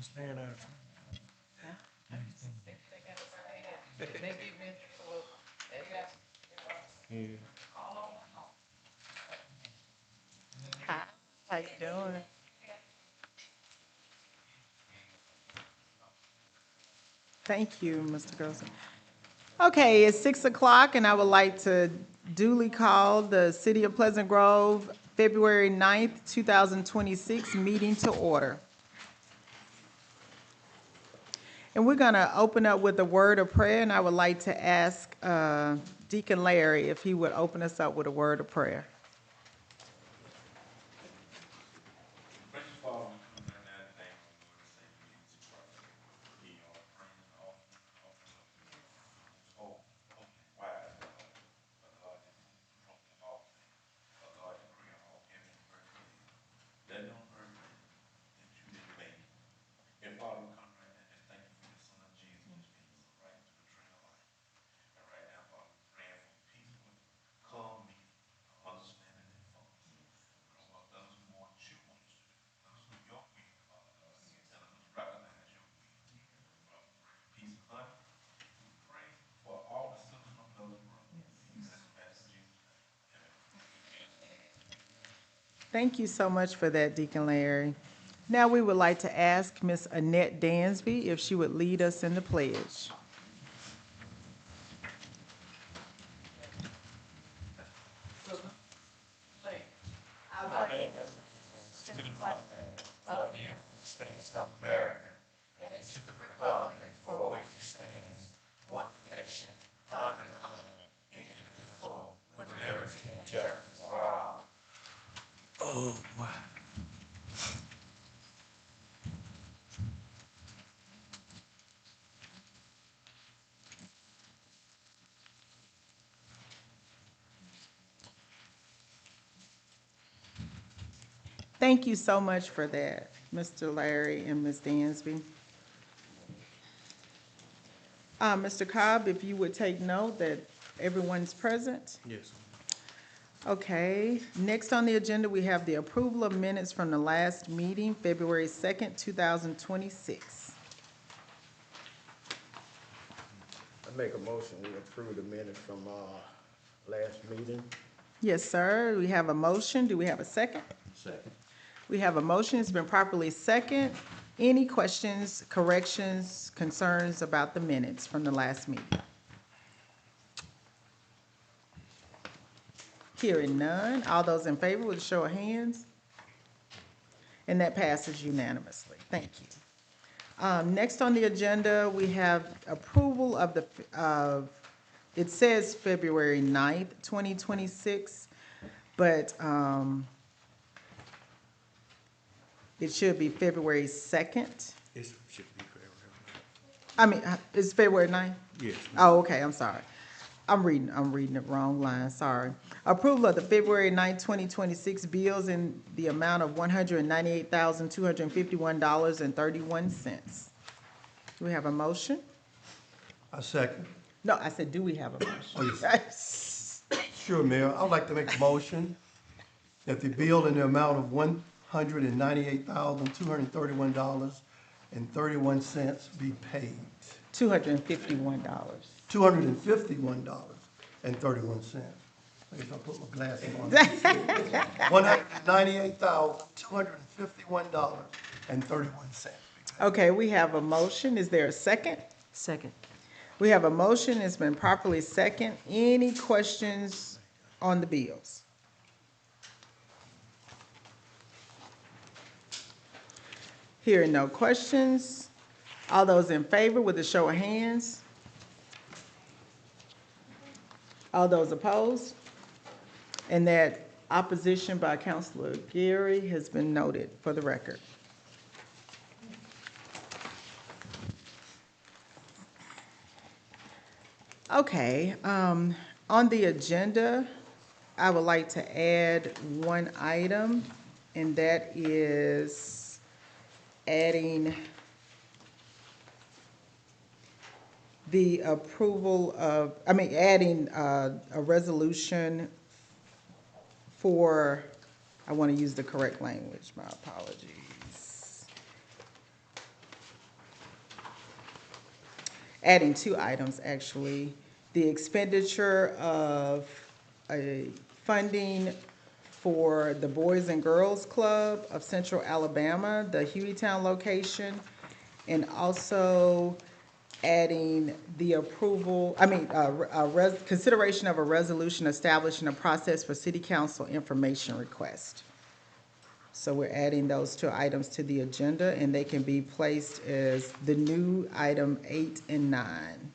Stand out. Yeah. Hi, how you doing? Thank you, Mr. Grossman. Okay, it's 6 o'clock, and I would like to duly call the City of Pleasant Grove February 9th, 2026 meeting to order. And we're going to open up with a word of prayer, and I would like to ask Deacon Larry if he would open us up with a word of prayer. Thank you so much for that, Deacon Larry. Now we would like to ask Miss Annette Dansby if she would lead us in the pledge. Oh, wow. Thank you so much for that, Mr. Larry and Ms. Dansby. Mr. Cobb, if you would take note that everyone's present. Yes. Okay, next on the agenda, we have the approval of minutes from the last meeting, February 2nd, 2026. I make a motion, we approve the minutes from, last meeting. Yes, sir, we have a motion. Do we have a second? Second. We have a motion. It's been properly second. Any questions, corrections, concerns about the minutes from the last meeting? Hearing none. All those in favor with a show of hands? And that passes unanimously. Thank you. Next on the agenda, we have approval of it says February 9th, 2026, but it should be February 2nd. It should be forever. I mean, it's February 9th? Yes. Oh, okay, I'm sorry. I'm reading the wrong line, sorry. Approval of the February 9th, 2026 bills in the amount of $198,251.31. Do we have a motion? A second. No, I said, do we have a motion? Oh, yes. Sure, Mayor. I'd like to make a motion that the bill in the amount of $198,231.31 be paid. $251. $251.31. I guess I'll put my glasses on. $198,251.31. Okay, we have a motion. Is there a second? Second. We have a motion. It's been properly second. Any questions on the bills? Hearing no questions. All those in favor with a show of hands? All those opposed? And that opposition by Councilor Gary has been noted for the record. Okay, on the agenda, I would like to add one item, and that is adding the approval of, adding a resolution for, I want to use the correct language, my apologies. adding two items, actually. The expenditure of a funding for the Boys and Girls Club of Central Alabama, the Hueytown location, and also adding the approval, consideration of a resolution establishing a process for city council information request. So we're adding those two items to the agenda, and they can be placed as the new item 8 and 9.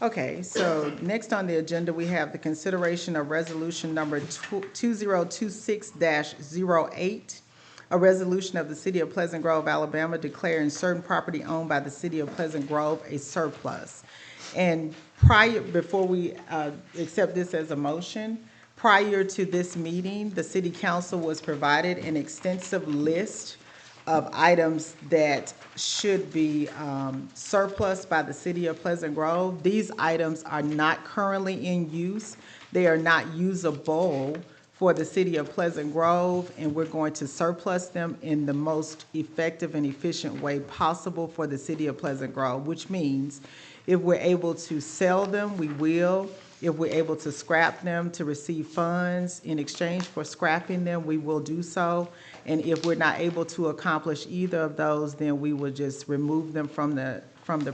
Okay, so next on the agenda, we have the consideration of resolution number 2026-08, a resolution of the City of Pleasant Grove, Alabama, declaring certain property owned by the City of Pleasant Grove a surplus. And before we accept this as a motion, prior to this meeting, the City Council was provided an extensive list of items that should be surplus by the City of Pleasant Grove. These items are not currently in use. They are not usable for the City of Pleasant Grove, and we're going to surplus them in the most effective and efficient way possible for the City of Pleasant Grove, which means if we're able to sell them, we will. If we're able to scrap them to receive funds in exchange for scrapping them, we will do so. And if we're not able to accomplish either of those, then we will just remove them from the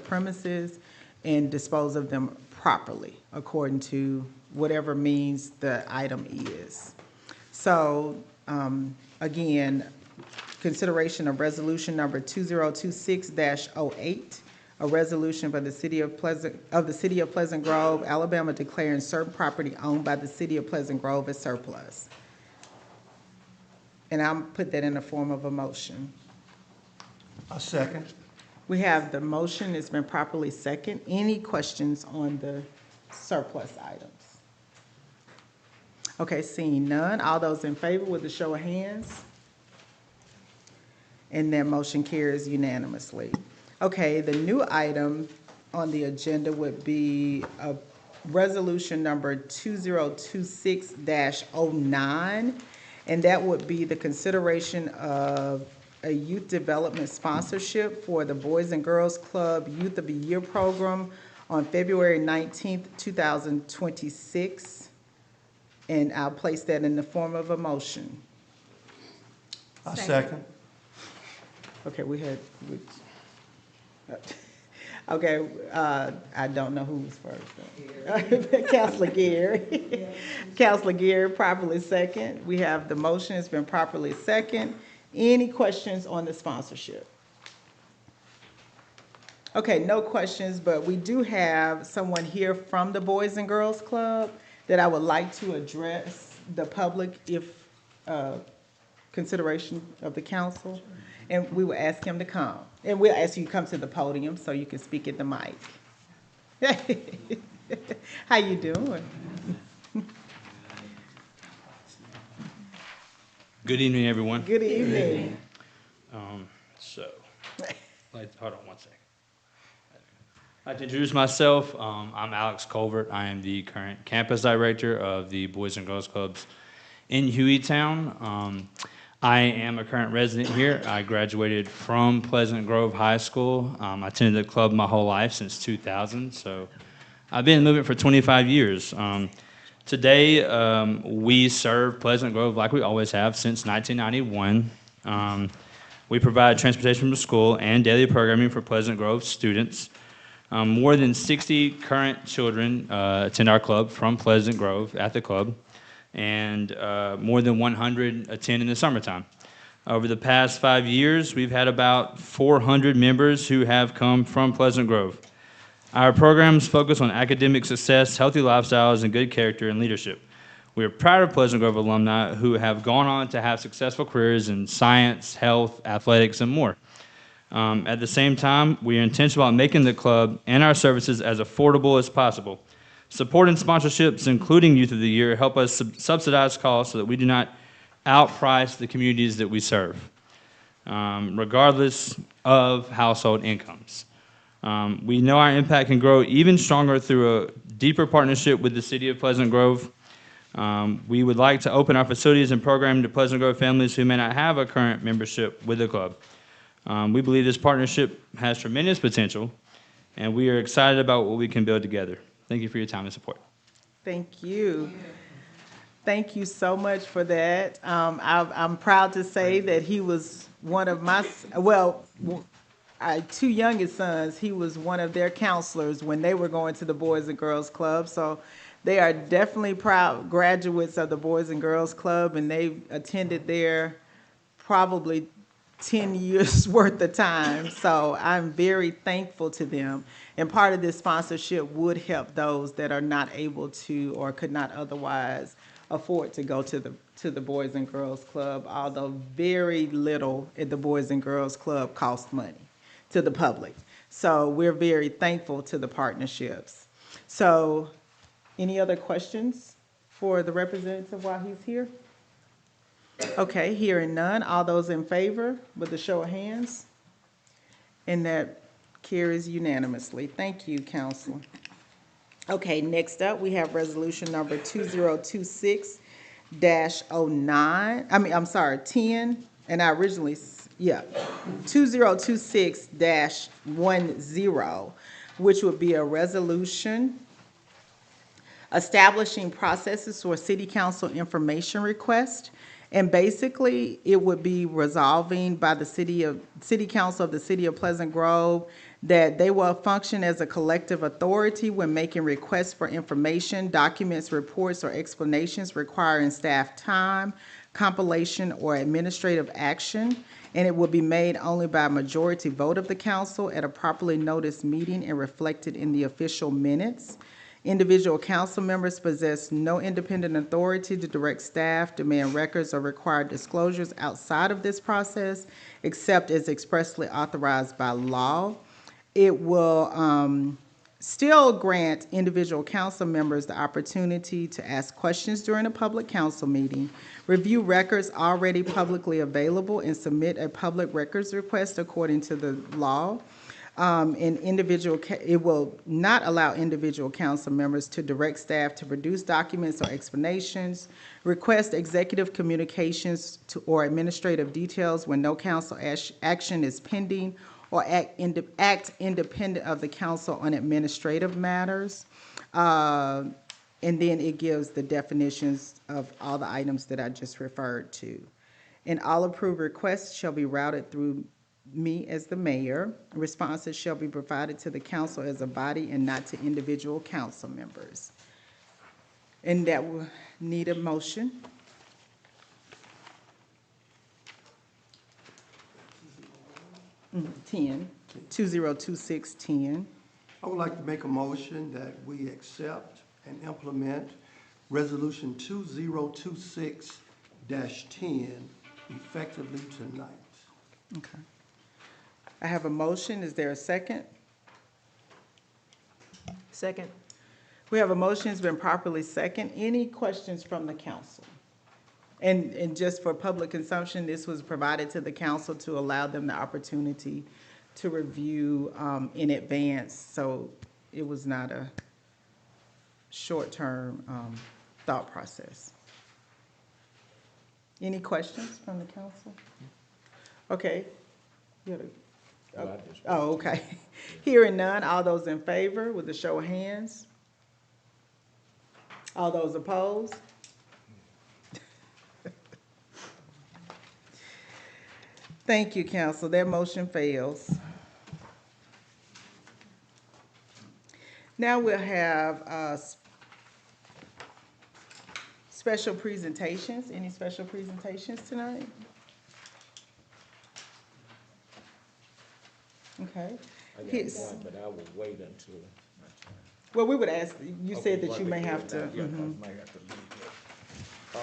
premises and dispose of them properly according to whatever means the item is. So, again, consideration of resolution number 2026-08, a resolution for the City of Pleasant Grove, Alabama, declaring certain property owned by the City of Pleasant Grove as surplus. And I'll put that in the form of a motion. A second. We have the motion, it's been properly second. Any questions on the surplus items? Okay, seeing none, all those in favor with a show of hands? And that motion carries unanimously. Okay, the new item on the agenda would be a resolution number 2026-09, and that would be the consideration of a youth development sponsorship for the Boys and Girls Club Youth of the Year program on February 19th, 2026. And I'll place that in the form of a motion. A second. Okay, okay, I don't know who's first. Councilor Geary. Councilor Geary, properly second. We have the motion, it's been properly second. Any questions on the sponsorship? Okay, no questions, but we do have someone here from the Boys and Girls Club that I would like to address the public if consideration of the council. And we will ask him to come. And we'll ask you to come to the podium so you can speak at the mic. How you doing? Good evening, everyone. Good evening. Hold on one second. I'd like to introduce myself. I'm Alex Colbert. I am the current campus director of the Boys and Girls Clubs in Hueytown. I am a current resident here. I graduated from Pleasant Grove High School. I attended the club my whole life since 2000, so I've been in the movement for 25 years. Today, we serve Pleasant Grove like we always have since 1991. We provide transportation from the school and daily programming for Pleasant Grove students. More than 60 current children attend our club from Pleasant Grove at the club, and more than 100 attend in the summertime. Over the past 5 years, we've had about 400 members who have come from Pleasant Grove. Our programs focus on academic success, healthy lifestyles, and good character and leadership. We are proud of Pleasant Grove alumni who have gone on to have successful careers in science, health, athletics, and more. At the same time, we are intentional about making the club and our services as affordable as possible. Support and sponsorships, including Youth of the Year, help us subsidize costs so that we do not outprice the communities that we serve, regardless of household incomes. We know our impact can grow even stronger through a deeper partnership with the City of Pleasant Grove. We would like to open our facilities and program to Pleasant Grove families who may not have a current membership with the club. We believe this partnership has tremendous potential, and we are excited about what we can build together. Thank you for your time and support. Thank you. Thank you so much for that. I'm proud to say that he was one of my, two youngest sons, he was one of their counselors when they were going to the Boys and Girls Club. So they are definitely proud graduates of the Boys and Girls Club, and they attended there probably 10 years worth of time. So I'm very thankful to them. And part of this sponsorship would help those that are not able to or could not otherwise afford to go to the Boys and Girls Club, although very little at the Boys and Girls Club costs money to the public. So we're very thankful to the partnerships. So any other questions for the representative while he's here? Okay, hearing none. All those in favor with a show of hands? And that carries unanimously. Thank you, Council. Okay, next up, we have resolution number 2026-09, 10, and I originally, 2026-10, which would be a resolution establishing processes for city council information request. And basically, it would be resolving by the city council of the city of Pleasant Grove that they will function as a collective authority when making requests for information, documents, reports, or explanations requiring staff time, compilation, or administrative action. And it will be made only by a majority vote of the council at a properly noticed meeting and reflected in the official minutes. Individual council members possess no independent authority to direct staff, demand records, or require disclosures outside of this process, except as expressly authorized by law. It will still grant individual council members the opportunity to ask questions during a public council meeting, review records already publicly available, and submit a public records request according to the law. It will not allow individual council members to direct staff to produce documents or explanations, request executive communications or administrative details when no council action is pending, or act independent of the council on administrative matters. And then it gives the definitions of all the items that I just referred to. And all approved requests shall be routed through me as the mayor. Responses shall be provided to the council as a body and not to individual council members. And that will need a motion. Mm, 10, 2026-10. I would like to make a motion that we accept and implement Resolution 2026-10 effectively tonight. Okay. I have a motion. Is there a second? Second. We have a motion. It's been properly second. Any questions from the council? And just for public consumption, this was provided to the council to allow them the opportunity to review in advance. So it was not a short-term thought process. Any questions from the council? Okay. You had a- Oh, okay. Hearing none, all those in favor with a show of hands? All those opposed? Thank you, council. That motion fails. Now we'll have special presentations. Any special presentations tonight? Okay. I got His- one, but I will wait until my turn. Well, we would ask, you Okay, said that want you me may do have it to. now? Yeah, 'cause Mhm. I might have to leave here.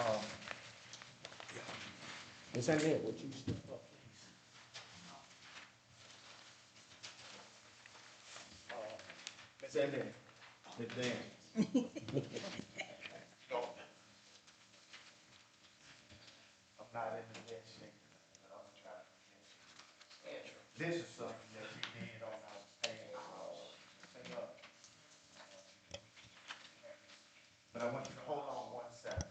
Miss Annette, would you step up, please? Miss Annette, Miss Dan. I'm not in the best shape, but I'm gonna try to present. This is something that we did on our past. Hang up. But I want you to hold on one second.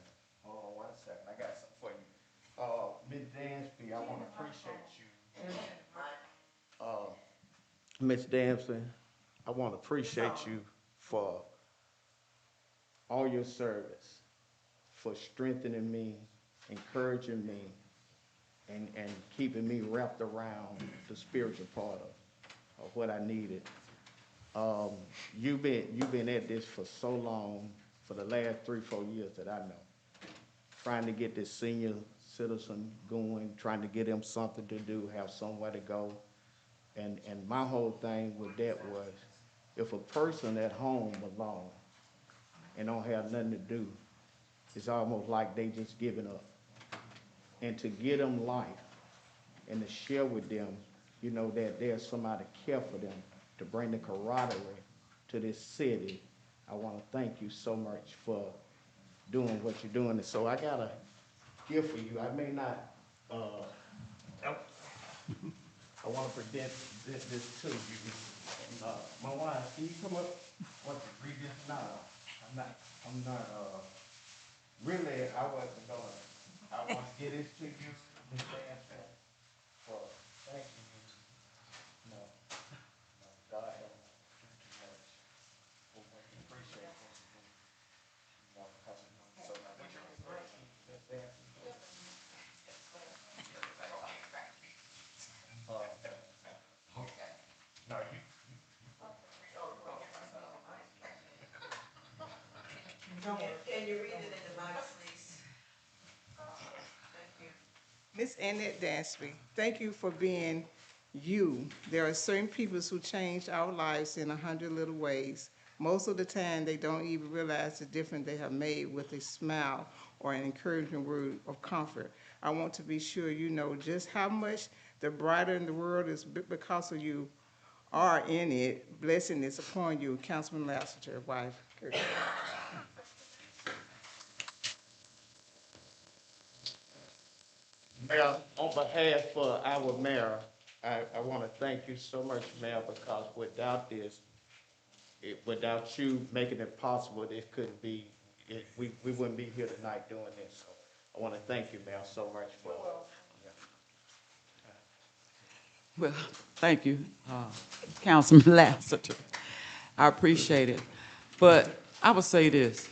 Ms. Dempsey, I want to appreciate you for all your service, for strengthening me, encouraging me, and keeping me wrapped around the spiritual part of what I needed. Um, you've been at this for so long, for the last 3, 4 years that I know, trying to get this senior citizen going, trying to get them something to do, have somewhere to go. And my whole thing with that was, if a person at home alone and don't have nothing to do, it's almost like they just giving up. And to give them life and to share with them, you know, that there's somebody care for them, to bring the camaraderie to this city. I want to thank you so much for doing what you're doing. And so I got a gift for you. I may not, I want to present this to you. And, my wife, can you come up? I want to read this now. I'm not, really, I wasn't gonna, I want to get this to you, Ms. Dancer, for thanking you. No, no, God don't do too much. But we appreciate what you do, you know, coming on. So now, would you repeat, Ms. Dancer? No, you, Can you read it in the mic, please? Thank you. Miss Annette Dashby, thank you for being you. There are certain people who change our lives in 100 little ways. Most of the time, they don't even realize the difference they have made with a smile or an encouraging word of comfort. I want to be sure you know just how much the brighter in the world is because of you are in it. Blessing is upon you, Councilman Lassiter, wife. Mayor, on behalf of our mayor, I want to thank you so much, Mayor, because without this, without you making it possible, this couldn't be, we wouldn't be here tonight doing this. So I want to thank you, Mayor, so much for. Well, thank you, Councilman Lassiter. I appreciate it. But I would say this: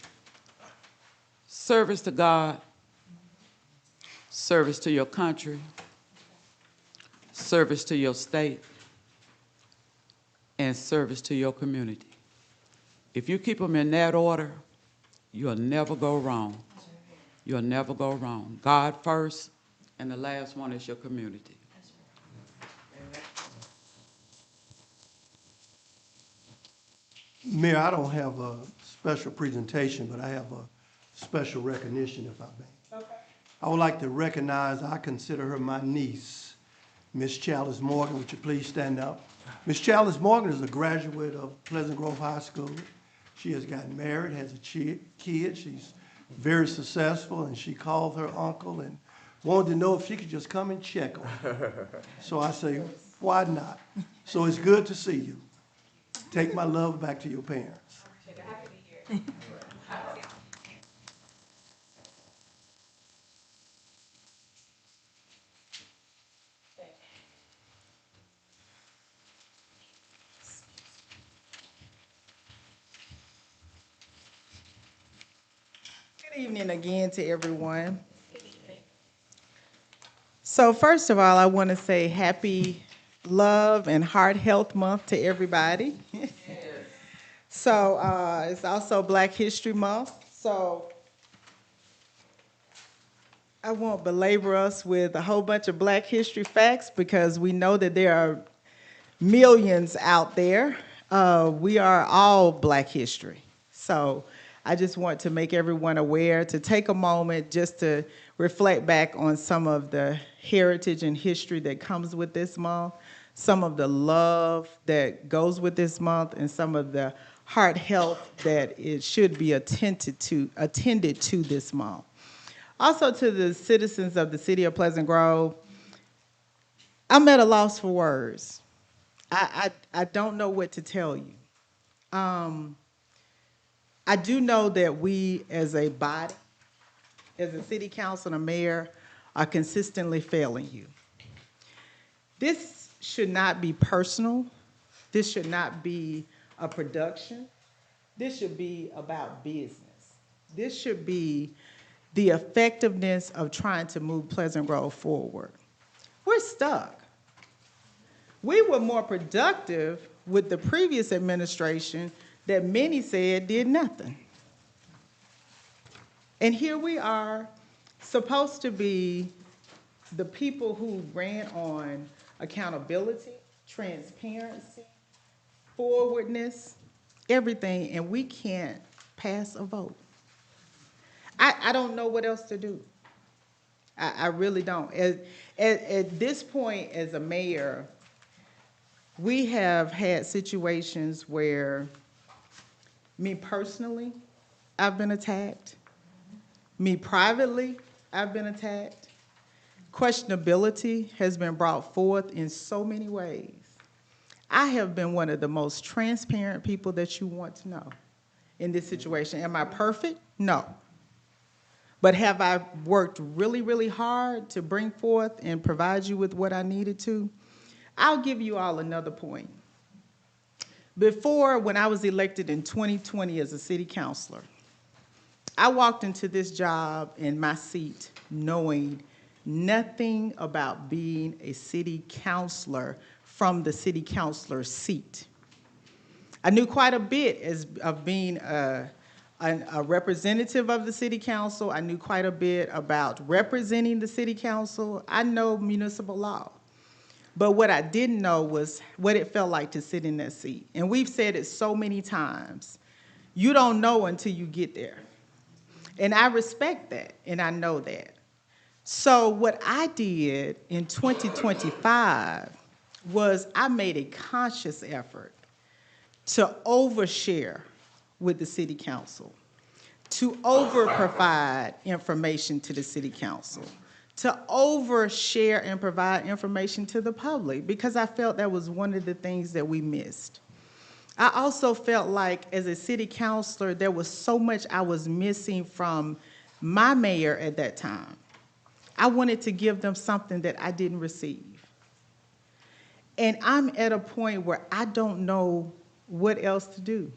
service to God, service to your country, service to your state, and service to your community. If you keep them in that order, you'll never go wrong. You'll never go wrong. God first, and the last one is your community. Mayor, I don't have a special presentation, but I have a special recognition, if I may. Okay. I would like to recognize, I consider her my niece, Miss Chalice Morgan. Would you please stand up? Miss Chalice Morgan is a graduate of Pleasant Grove High School. She has gotten married, has a kid. She's very successful, and she called her uncle and wanted to know if she could just come and check on her. So I say, why not? So it's good to see you. Take my love back to your parents. Good evening again to everyone. So first of all, I want to say happy Love and Heart Health Month to everybody. So it's also Black History Month. So I won't belabor us with a whole bunch of Black history facts because we know that there are millions out there. We are all Black history. So I just want to make everyone aware to take a moment just to reflect back on some of the heritage and history that comes with this month, some of the love that goes with this month, and some of the heart health that it should be attended to this month. Also to the citizens of the city of Pleasant Grove, I'm at a loss for words. I don't know what to tell you. I do know that we as a body, as a city council and a mayor, are consistently failing you. This should not be personal. This should not be a production. This should be about business. This should be the effectiveness of trying to move Pleasant Grove forward. We're stuck. We were more productive with the previous administration that many said did nothing. And here we are, supposed to be the people who ran on accountability, transparency, forwardness, everything, and we can't pass a vote. I don't know what else to do. I really don't. At this point, as a mayor, we have had situations where me personally, I've been attacked. Me privately, I've been attacked. Questionability has been brought forth in so many ways. I have been one of the most transparent people that you want to know in this situation. Am I perfect? No. But have I worked really, really hard to bring forth and provide you with what I needed to? I'll give you all another point. Before, when I was elected in 2020 as a city councilor, I walked into this job in my seat knowing nothing about being a city councilor from the city councilor seat. I knew quite a bit of being a representative of the city council. I knew quite a bit about representing the city council. I know municipal law. But what I didn't know was what it felt like to sit in that seat. And we've said it so many times. You don't know until you get there. And I respect that, and I know that. So what I did in 2025 was I made a conscious effort to overshare with the city council, to over-provide information to the city council, to overshare and provide information to the public, because I felt that was one of the things that we missed. I also felt like as a city councilor, there was so much I was missing from my mayor at that time. I wanted to give them something that I didn't receive. And I'm at a point where I don't know what else to do.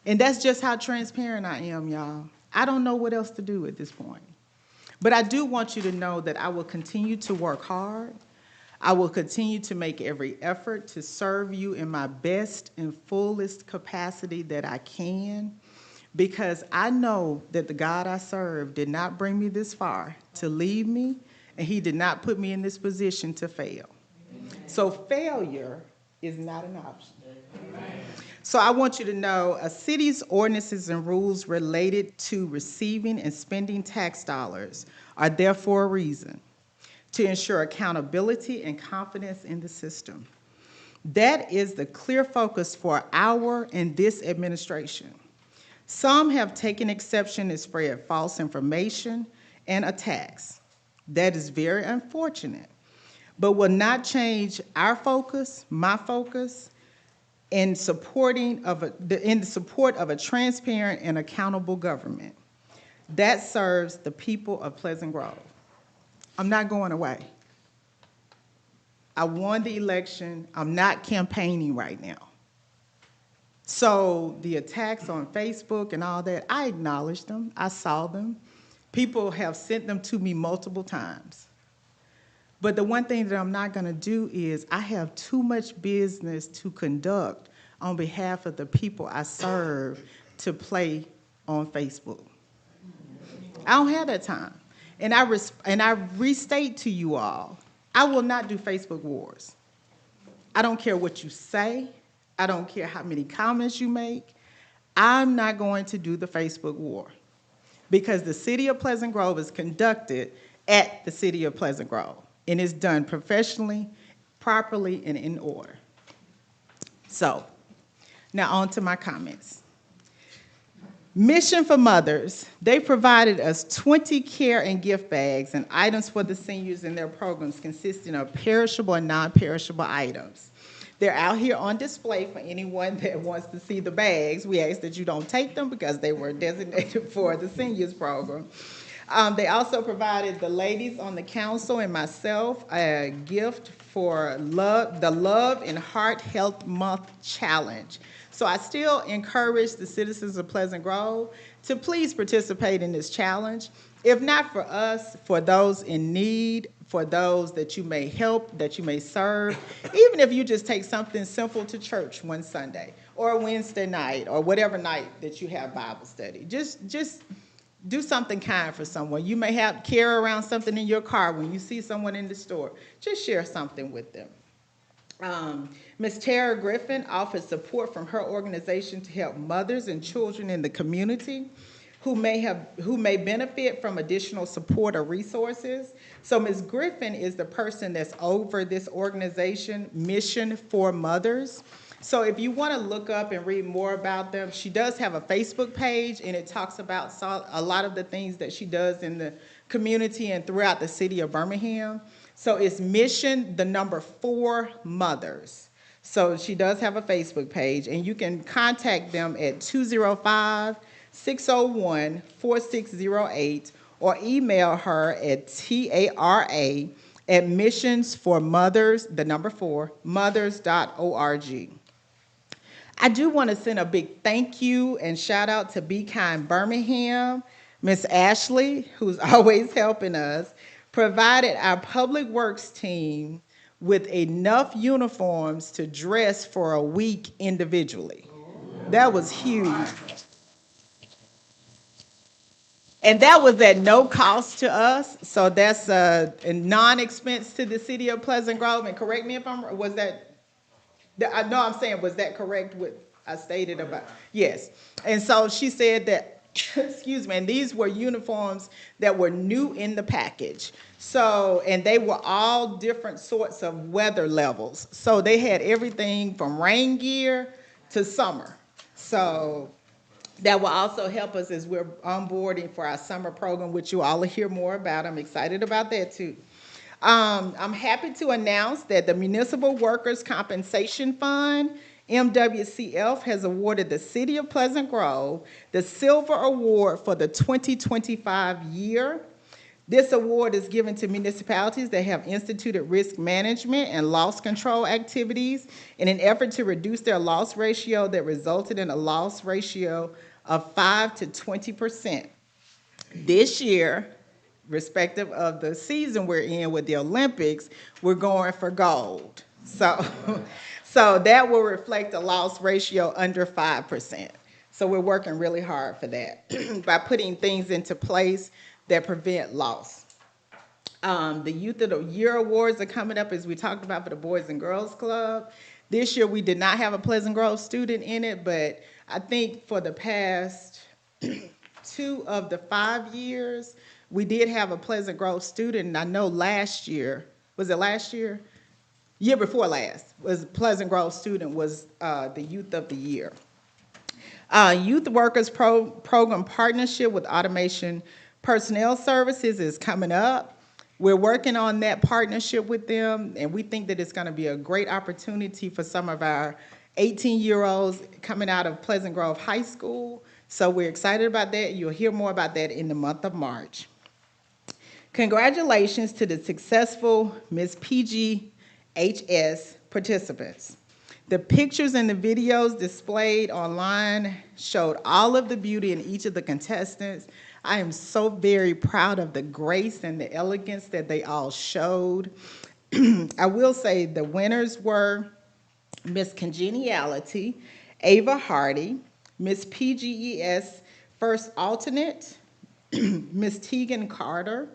And that's just how transparent I am, y'all. I don't know what else to do at this point. But I do want you to know that I will continue to work hard. I will continue to make every effort to serve you in my best and fullest capacity that I can, because I know that the God I serve did not bring me this far to leave me, and he did not put me in this position to fail. So failure is not an option. So I want you to know a city's ordinances and rules related to receiving and spending tax dollars are there for a reason, to ensure accountability and confidence in the system. That is the clear focus for our and this administration. Some have taken exception and spread false information and attacks. That is very unfortunate, but will not change our focus, my focus, in the support of a transparent and accountable government that serves the people of Pleasant Grove. I'm not going away. I won the election. I'm not campaigning right now. So the attacks on Facebook and all that, I acknowledged them. I saw them. People have sent them to me multiple times. But the one thing that I'm not going to do is I have too much business to conduct on behalf of the people I serve to play on Facebook. I don't have that time. And I restate to you all, I will not do Facebook wars. I don't care what you say. I don't care how many comments you make. I'm not going to do the Facebook war, because the city of Pleasant Grove is conducted at the city of Pleasant Grove, and it's done professionally, properly, and in order. So, now on to my comments. Mission for Mothers, they provided us 20 care and gift bags and items for the seniors in their programs consisting of perishable and non-perishable items. They're out here on display for anyone that wants to see the bags. We ask that you don't take them because they were designated for the seniors program. They also provided the ladies on the council and myself a gift for the Love and Heart Health Month Challenge. So I still encourage the citizens of Pleasant Grove to please participate in this challenge. If not for us, for those in need, for those that you may help, that you may serve, even if you just take something simple to church one Sunday or a Wednesday night or whatever night that you have Bible study. Just do something kind for someone. You may have carry around something in your car when you see someone in the store. Just share something with them. Ms. Tara Griffin offers support from her organization to help mothers and children in the community who may benefit from additional support or resources. So Ms. Griffin is the person that's over this organization, Mission for Mothers. So if you want to look up and read more about them, she does have a Facebook page, and it talks about a lot of the things that she does in the community and throughout the city of Birmingham. So it's Mission, the number 4 Mothers. So she does have a Facebook page, and you can contact them at 205-601-4608 or email her at tara@missionsformothers, the number 4, mothers.org. I do want to send a big thank you and shout out to Be Kind Birmingham. Miss Ashley, who's always helping us, provided our public works team with enough uniforms to dress for a week individually. That was huge. And that was at no cost to us, so that's a non-expense to the city of Pleasant Grove. And correct me if I'm, was that, I know I'm saying, was that correct what I stated about? Yes. And so she said that, excuse me, and these were uniforms that were new in the package. So, and they were all different sorts of weather levels. So they had everything from rain gear to summer. So that will also help us as we're onboarding for our summer program, which you all will hear more about. I'm excited about that too. I'm happy to announce that the Municipal Workers' Compensation Fund, MWCF, has awarded the City of Pleasant Grove the Silver Award for the 2025 year. This award is given to municipalities that have instituted risk management and loss control activities in an effort to reduce their loss ratio that resulted in a loss ratio of 5 to 20%. This year, respective of the season we're in with the Olympics, we're going for gold. So that will reflect a loss ratio under 5%. So we're working really hard for that by putting things into place that prevent loss. The Youth of the Year Awards are coming up, as we talked about, for the Boys and Girls Club. This year we did not have a Pleasant Grove student in it, but I think for the past 2 of the 5 years, we did have a Pleasant Grove student, and I know last year, was it last year? Year before last, was Pleasant Grove student was the Youth of the Year. Youth Workers Program Partnership with Automation Personnel Services is coming up. We're working on that partnership with them, and we think that it's going to be a great opportunity for some of our 18-year-olds coming out of Pleasant Grove High School. So we're excited about that. You'll hear more about that in the month of March. Congratulations to the successful Miss PGHS participants. The pictures and the videos displayed online showed all of the beauty in each of the contestants. I am so very proud of the grace and the elegance that they all showed. I will say the winners were Miss Congeniality, Ava Hardy, Miss PGES First Alternate, Miss Tegan Carter,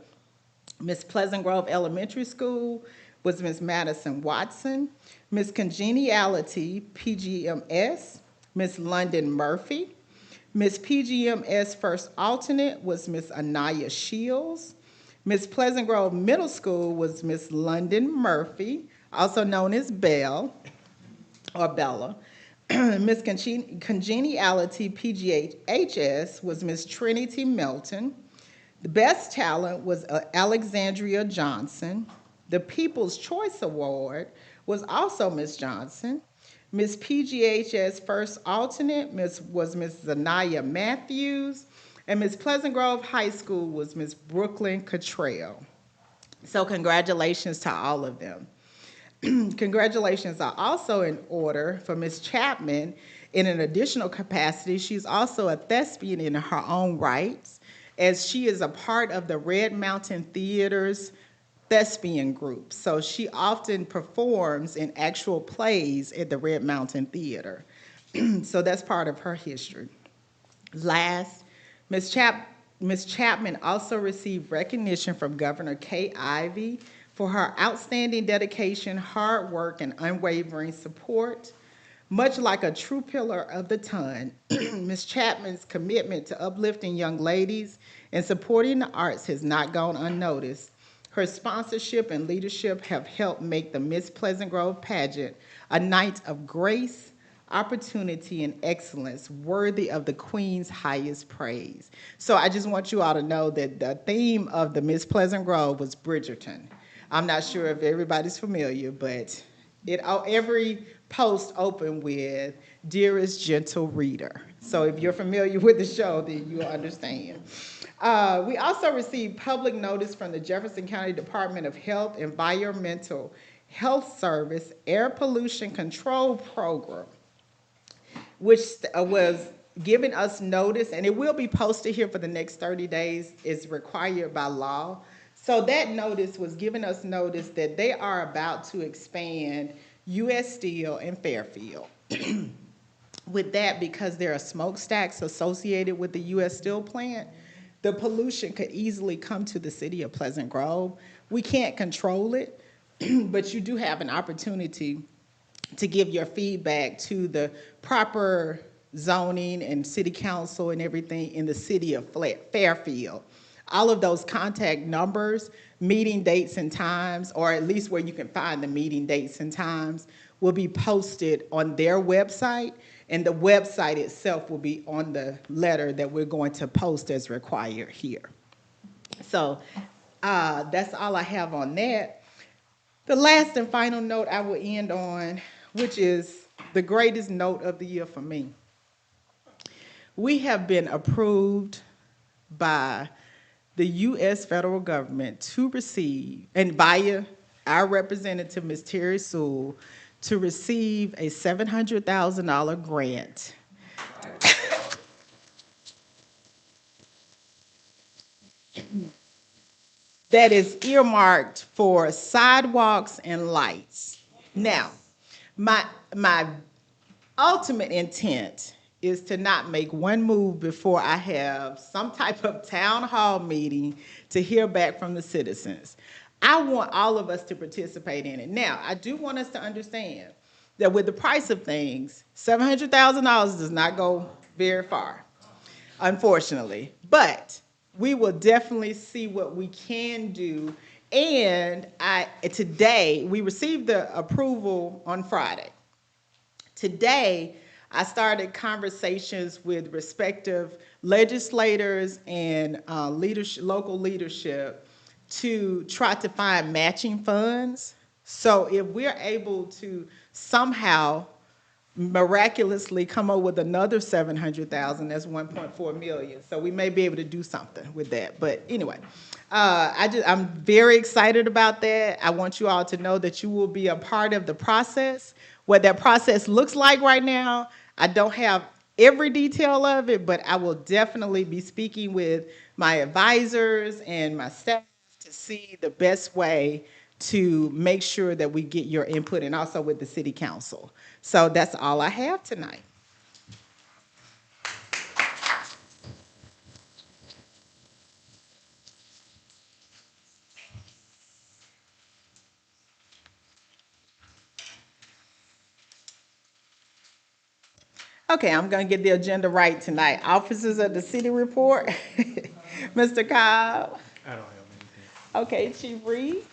Miss Pleasant Grove Elementary School was Miss Madison Watson, Miss Congeniality, PGMS, Miss London Murphy, Miss PGMS First Alternate was Miss Anaya Shields, Miss Pleasant Grove Middle School was Miss London Murphy, also known as Belle, or Bella. Miss Congeniality, PGHS was Miss Trinity Melton. The Best Talent was Alexandria Johnson. The People's Choice Award was also Miss Johnson. Miss PGHS First Alternate was Miss Zanaya Matthews. And Miss Pleasant Grove High School was Miss Brooklyn Cottrell. So congratulations to all of them. Congratulations are also in order for Miss Chapman in an additional capacity. She's also a thespian in her own rights, as she is a part of the Red Mountain Theater's thespian group. So she often performs in actual plays at the Red Mountain Theater. So that's part of her history. Last, Ms. Chapman also received recognition from Governor Kay Ivey for her outstanding dedication, hard work, and unwavering support. Much like a true pillar of the ton, Ms. Chapman's commitment to uplifting young ladies and supporting the arts has not gone unnoticed. Her sponsorship and leadership have helped make the Miss Pleasant Grove pageant a night of grace, opportunity, and excellence worthy of the Queen's highest praise. So I just want you all to know that the theme of the Miss Pleasant Grove was Bridgerton. I'm not sure if everybody's familiar, but every post opened with, "Dearest gentle reader." So if you're familiar with the show, then you'll understand. We also received public notice from the Jefferson County Department of Health Environmental Health Service Air Pollution Control Program, which was giving us notice, and it will be posted here for the next 30 days, is required by law. So that notice was giving us notice that they are about to expand U.S. Steel in Fairfield. With that, because there are smokestacks associated with the U.S. Steel plant, the pollution could easily come to the city of Pleasant Grove. We can't control it, but you do have an opportunity to give your feedback to the proper zoning and city council and everything in the city of Fairfield. All of those contact numbers, meeting dates and times, or at least where you can find the meeting dates and times, will be posted on their website, and the website itself will be on the letter that we're going to post as required here. So that's all I have on that. The last and final note I will end on, which is the greatest note of the year for me. We have been approved by the U.S. federal government to receive, and via our representative, Ms. Terry Sewell, to receive a $700,000 grant that is earmarked for sidewalks and lights. Now, my ultimate intent is to not make one move before I have some type of town hall meeting to hear back from the citizens. I want all of us to participate in it. Now, I do want us to understand that with the price of things, $700,000 does not go very far, unfortunately. But we will definitely see what we can do. And today, we received the approval on Friday. Today, I started conversations with respective legislators and local leadership to try to find matching funds. So if we're able to somehow miraculously come up with another 700,000, that's 1.4 million. So we may be able to do something with that. But anyway, I'm very excited about that. I want you all to know that you will be a part of the process. What that process looks like right now, I don't have every detail of it, but I will definitely be speaking with my advisors and my staff to see the best way to make sure that we get your input, and also with the city council. So that's all I have tonight. Okay, I'm gonna get the agenda right tonight. Officers of the city report. Mr. Cobb. I don't have anything. Okay, Chief Reed.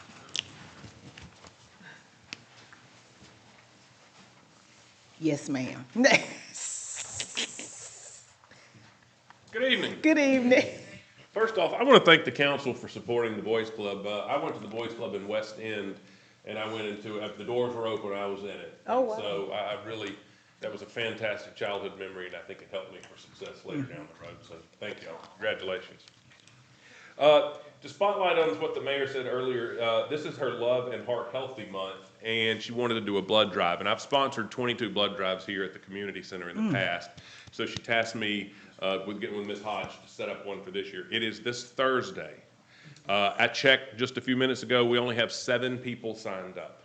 Yes, ma'am. Good evening. Good evening. First off, I want to thank the council for supporting the Boys Club. I went to the Boys Club in West End, and I went into it. The doors were open, I was in it. Oh, wow. So I really that was a fantastic childhood memory, and I think it helped me for success later down the road. So thank you all. Congratulations. To spotlight on what the mayor said earlier, this is her Love and Heart Healthy Month, and she wanted to do a blood drive. And I've sponsored 22 blood drives here at the community center in the past. So she tasked me with getting with Ms. Hodge to set up one for this year. It is this Thursday. I checked just a few minutes ago. We only have 7 people signed up,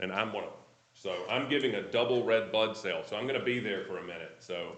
and I'm one of them. So I'm giving a double red blood cell. So I'm going to be there for a minute. So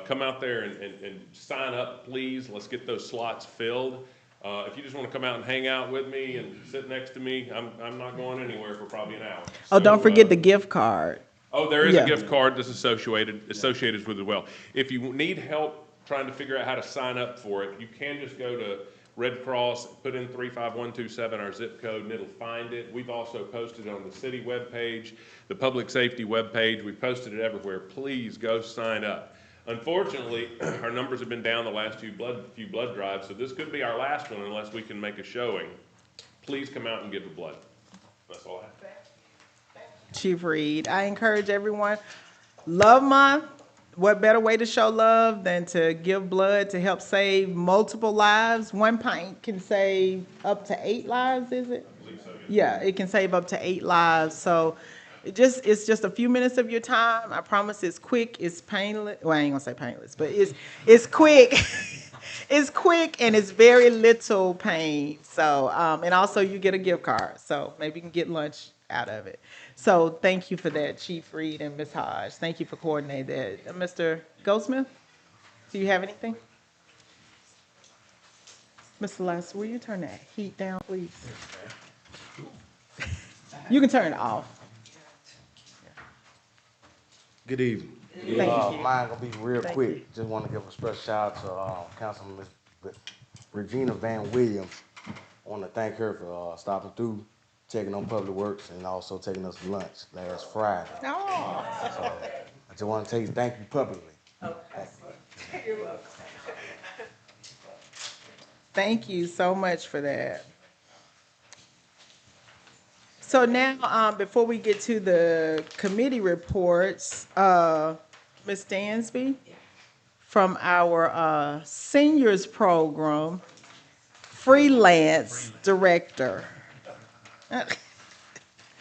come out there and sign up, please. Let's get those slots filled. If you just want to come out and hang out with me and sit next to me, I'm not going anywhere for probably an hour. Oh, don't So, forget the gift card. Oh, there is Yeah. a gift card that's associated with it as well. If you need help trying to figure out how to sign up for it, you can just go to Red Cross, put in 35127, our zip code, and it'll find it. We've also posted it on the city webpage, the public safety webpage. We've posted it everywhere. Please go sign up. Unfortunately, our numbers have been down the last few blood drives, so this could be our last one unless we can make a showing. Please come out and give the blood. That's all I have. Chief Reed, I encourage everyone, Love Month, what better way to show love than to give blood to help save multiple lives? One pint can save up to 8 lives, is it? I believe so, Yeah, it can save up to 8 lives, so it's just a few minutes of your time. I promise it's quick, it's painless, well, I ain't gonna say painless, but it's quick. It's quick and it's very little pain, so, and also you get a gift card, so maybe you can get lunch out of it. So thank you for that, Chief Reed and Ms. Hodge. Thank you for coordinating that. Mr. Goldsmith, do you have anything? Mr. Lester, will you turn that heat down, please? You can turn it off. Good evening. Thank you. Mine gonna be real Thank quick. you. Just want to give a special shout out to Councilman Regina Van Williams. I want to thank her for stopping through, checking on Public Works, and also taking us to lunch last Friday. Oh, So I just want to tell you thank you publicly. thank you so much for that. So now, before we get to the committee reports, Ms. Dansby, from our seniors program, freelance director.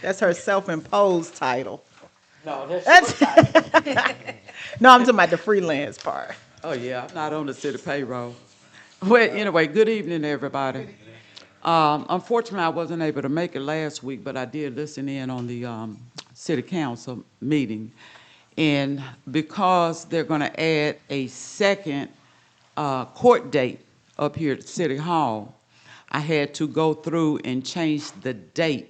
That's her self-imposed title. No, that's. No, I'm talking about the freelance part. Oh, yeah, I'm not on the city payroll. Well, anyway, good evening, everybody. Unfortunately, I wasn't able to make it last week, but I did listen in on the city council meeting. And because they're gonna add a second court date up here at City Hall, I had to go through and change the day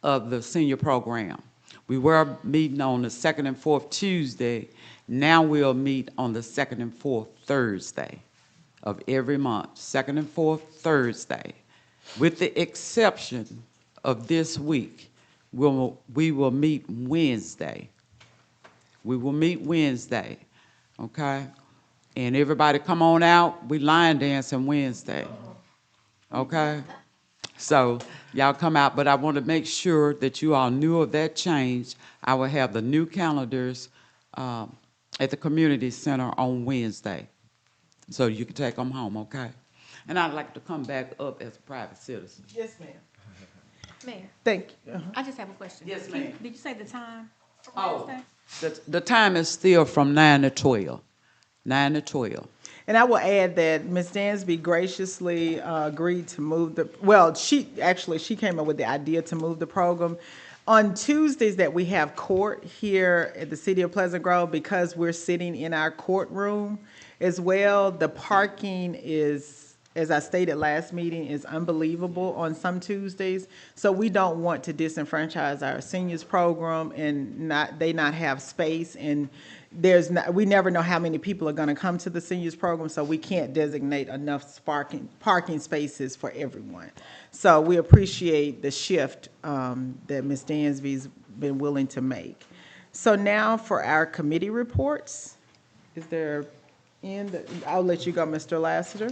of the senior program. We were meeting on the second and fourth Tuesday. Now we'll meet on the second and fourth Thursday of every month, second and fourth Thursday. With the exception of this week, we will meet Wednesday. We will meet Wednesday, okay? And everybody come on out, we line dancing Wednesday, okay? So y'all come out, but I want to make sure that you all knew of that change. I will have the new calendars at the community center on Wednesday, so you can take them home, okay? And I'd like to come back up as a private citizen. Yes, ma'am. Mayor, Thank you. I just have a question. Yes, ma'am. Did you say the time for Oh. Wednesday? The time is still from 9 to 12, 9 to 12. And I will add that Ms. Dansby graciously agreed to move she came up with the idea to move the program. On Tuesdays that we have court here at the City of Pleasant Grove, because we're sitting in our courtroom as well, the parking is, as I stated last meeting, is unbelievable on some Tuesdays. So we don't want to disenfranchise our seniors program and not have space, and we never know how many people are gonna come to the seniors program, so we can't designate enough parking spaces for everyone. So we appreciate the shift that Ms. Dansby's been willing to make. So now for our committee reports, I'll let you go, Mr. Lassiter.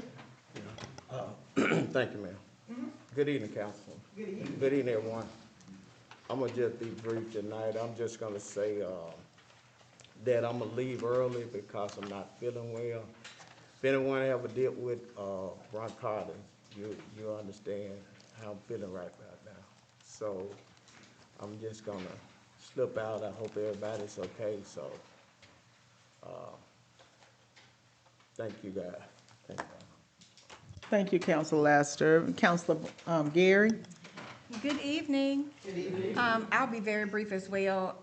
Thank you, ma'am. Good evening, council. Good evening. Good evening, everyone. I'm gonna just be brief tonight. I'm just gonna say, that I'm gonna leave early because I'm not feeling well. If anyone ever dealt with, bronchitis, you understand how I'm feeling right about now. So I'm just gonna slip out. I hope everybody's okay, so, thank you, guys. Thank you. Thank you, Counselor Laster. Counselor Gary? Good evening. I'll be very brief as well.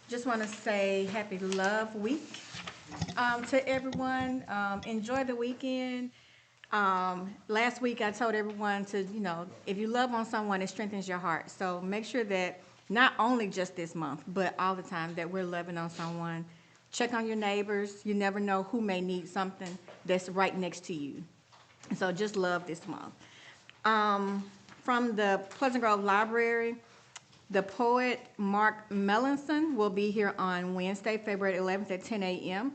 Just want to say Happy Love Week to everyone. Enjoy the weekend. Last week I told everyone to, if you love on someone, it strengthens your heart. So make sure that not only just this month, but all the time that we're loving on someone. Check on your neighbors. You never know who may need something that's right next to you. So just love this month. From the Pleasant Grove Library, the poet Mark Melanson will be here on Wednesday, February 11th at 10 a.m.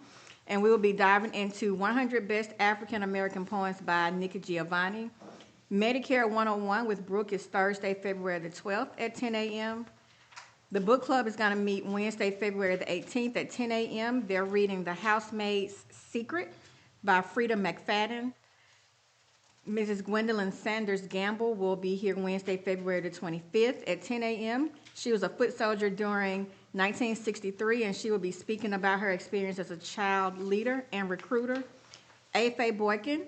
And we will be diving into 100 Best African American Poems by Nikki Giovanni. Medicare 101 with Brooke is Thursday, February the 12th at 10 a.m. The book club is going to meet Wednesday, February the 18th at 10 a.m. They're reading The Housemaid's Secret by Frida McFadden. Mrs. Gwendolyn Sanders Gamble will be here Wednesday, February the 25th at 10 a.m. She was a foot soldier during 1963, and she will be speaking about her experience as a child leader and recruiter. A.F.A. Boykin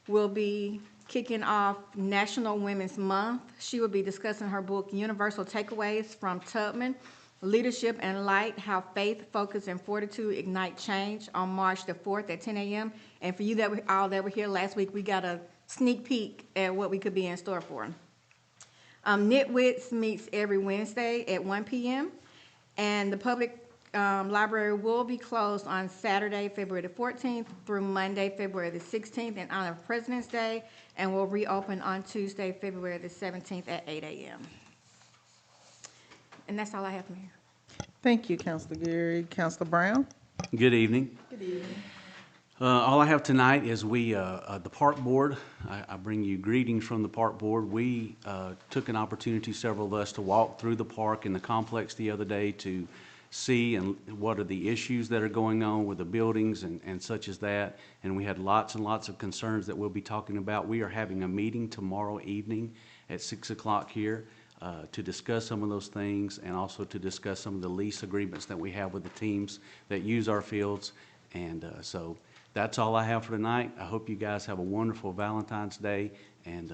will be kicking off National Women's Month. She will be discussing her book, Universal Takeaways from Tubman, Leadership and Light, How Faith, Focus, and Fortitude Ignite Change on March the 4th at 10 a.m. And for you that were here last week, we got a sneak peek at what we could be in store for. Nitwits meets every Wednesday at 1 p.m. And the public library will be closed on Saturday, February the 14th through Monday, February the 16th in honor of President's Day, and will reopen on Tuesday, February the 17th at 8 a.m. And that's all I have, Mayor. Thank you, Counselor Gary. Counselor Brown? Good evening. Good evening. All I have tonight is the Park Board. I bring you greetings from the Park Board. We took an opportunity, several of us, to walk through the park and the complex the other day to see and what are the issues that are going on with the buildings and such as that. And we had lots and lots of concerns that we'll be talking about. We are having a meeting tomorrow evening at 6 o'clock here to discuss some of those things and also to discuss some of the lease agreements that we have with the teams that use our fields. And so that's all I have for tonight. I hope you guys have a wonderful Valentine's Day, and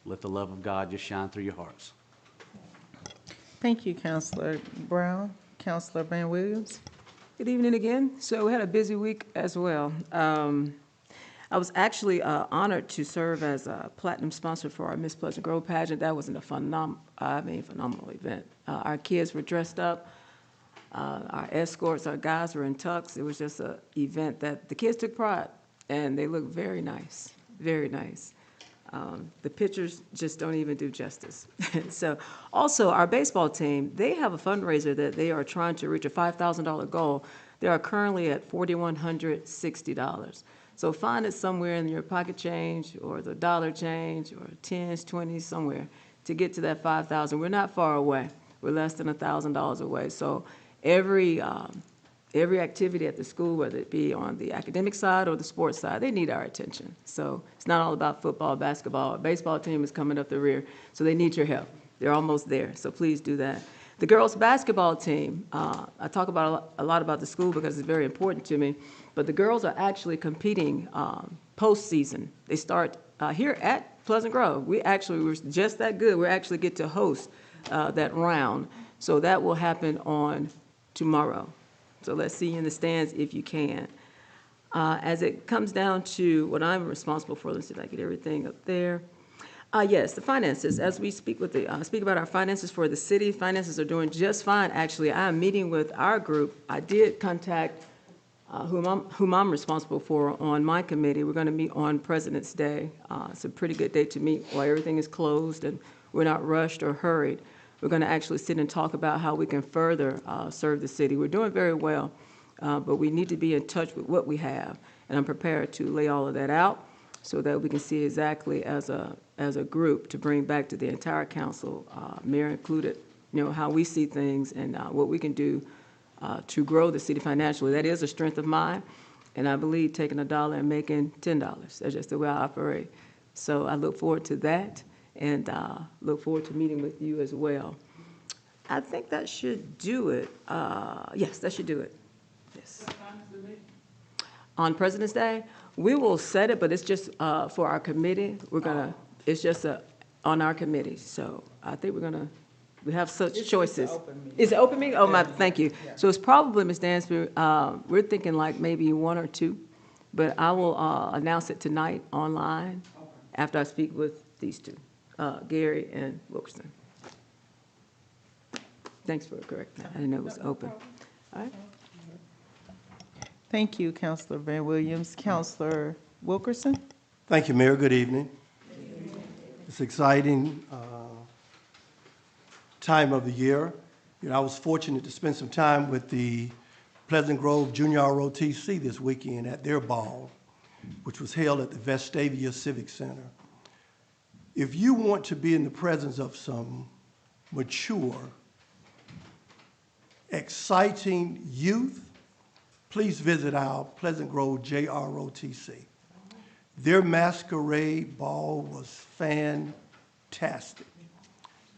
let the love of God just shine through your hearts. Thank you, Counselor Brown. Counselor Van Williams? Good evening again. So we had a busy week as well. I was actually honored to serve as a platinum sponsor for our Miss Pleasant Grove pageant. That was a phenomenal event. Our kids were dressed up. Our escorts, our guys were in tux. It was just an event that the kids took pride, and they looked very nice, very nice. The pictures just don't even do justice. So also our baseball team, they have a fundraiser that they are trying to reach, a $5,000 goal. They are currently at $4,160. So find it somewhere in your pocket change or the dollar change or 10s, 20s, somewhere to get to that $5,000. We're not far away. We're less than $1,000 away. So every activity at the school, whether it be on the academic side or the sports side, they need our attention. So it's not all about football, basketball. Our baseball team is coming up the rear, so they need your help. They're almost there, so please do that. The girls' basketball team, I talk about a lot about the school because it's very important to me, but the girls are actually competing postseason. They start here at Pleasant Grove. We're just that good. We actually get to host that round. So that will happen on tomorrow. So let's see you in the stands if you can. As it comes down to what I'm responsible for, let's see if I get everything up there. Yes, the finances. As we speak about our finances for the city, finances are doing just fine. Actually, I'm meeting with our group. I did contact whom I'm responsible for on my committee. We're going to meet on President's Day. It's a pretty good day to meet while everything is closed and we're not rushed or hurried. We're going to actually sit and talk about how we can further serve the city. We're doing very well, but we need to be in touch with what we have, and I'm prepared to lay all of that out. so that we can see exactly as a group to bring back to the entire council, mayor included, how we see things and what we can do to grow the city financially. That is a strength of mine, and I believe taking $1 and making $10. That's just the way I operate. So I look forward to that, and look forward to meeting with you as well. I think that should do it. Yes, that should do it. Yes. On President's Day, we will set it, but it's just for our committee. It's just on our committee. So I think we have such choices. It's an open meeting? Oh, thank you. So it's probably, Ms. Dansby, we're thinking like maybe 1 or 2, but I will announce it tonight online after I speak with these two, Gary and Wilkerson. Thanks for correcting that. I didn't know it was open. All right. Thank you, Councilor Van Williams. Councilor Wilkerson? Thank you, Mayor. Good evening. It's exciting time of the year. I was fortunate to spend some time with the Pleasant Grove Junior ROTC this weekend at their ball, which was held at the Vestavia Civic Center. If you want to be in the presence of some mature, exciting youth, please visit our Pleasant Grove JROTC. Their masquerade ball was fantastic.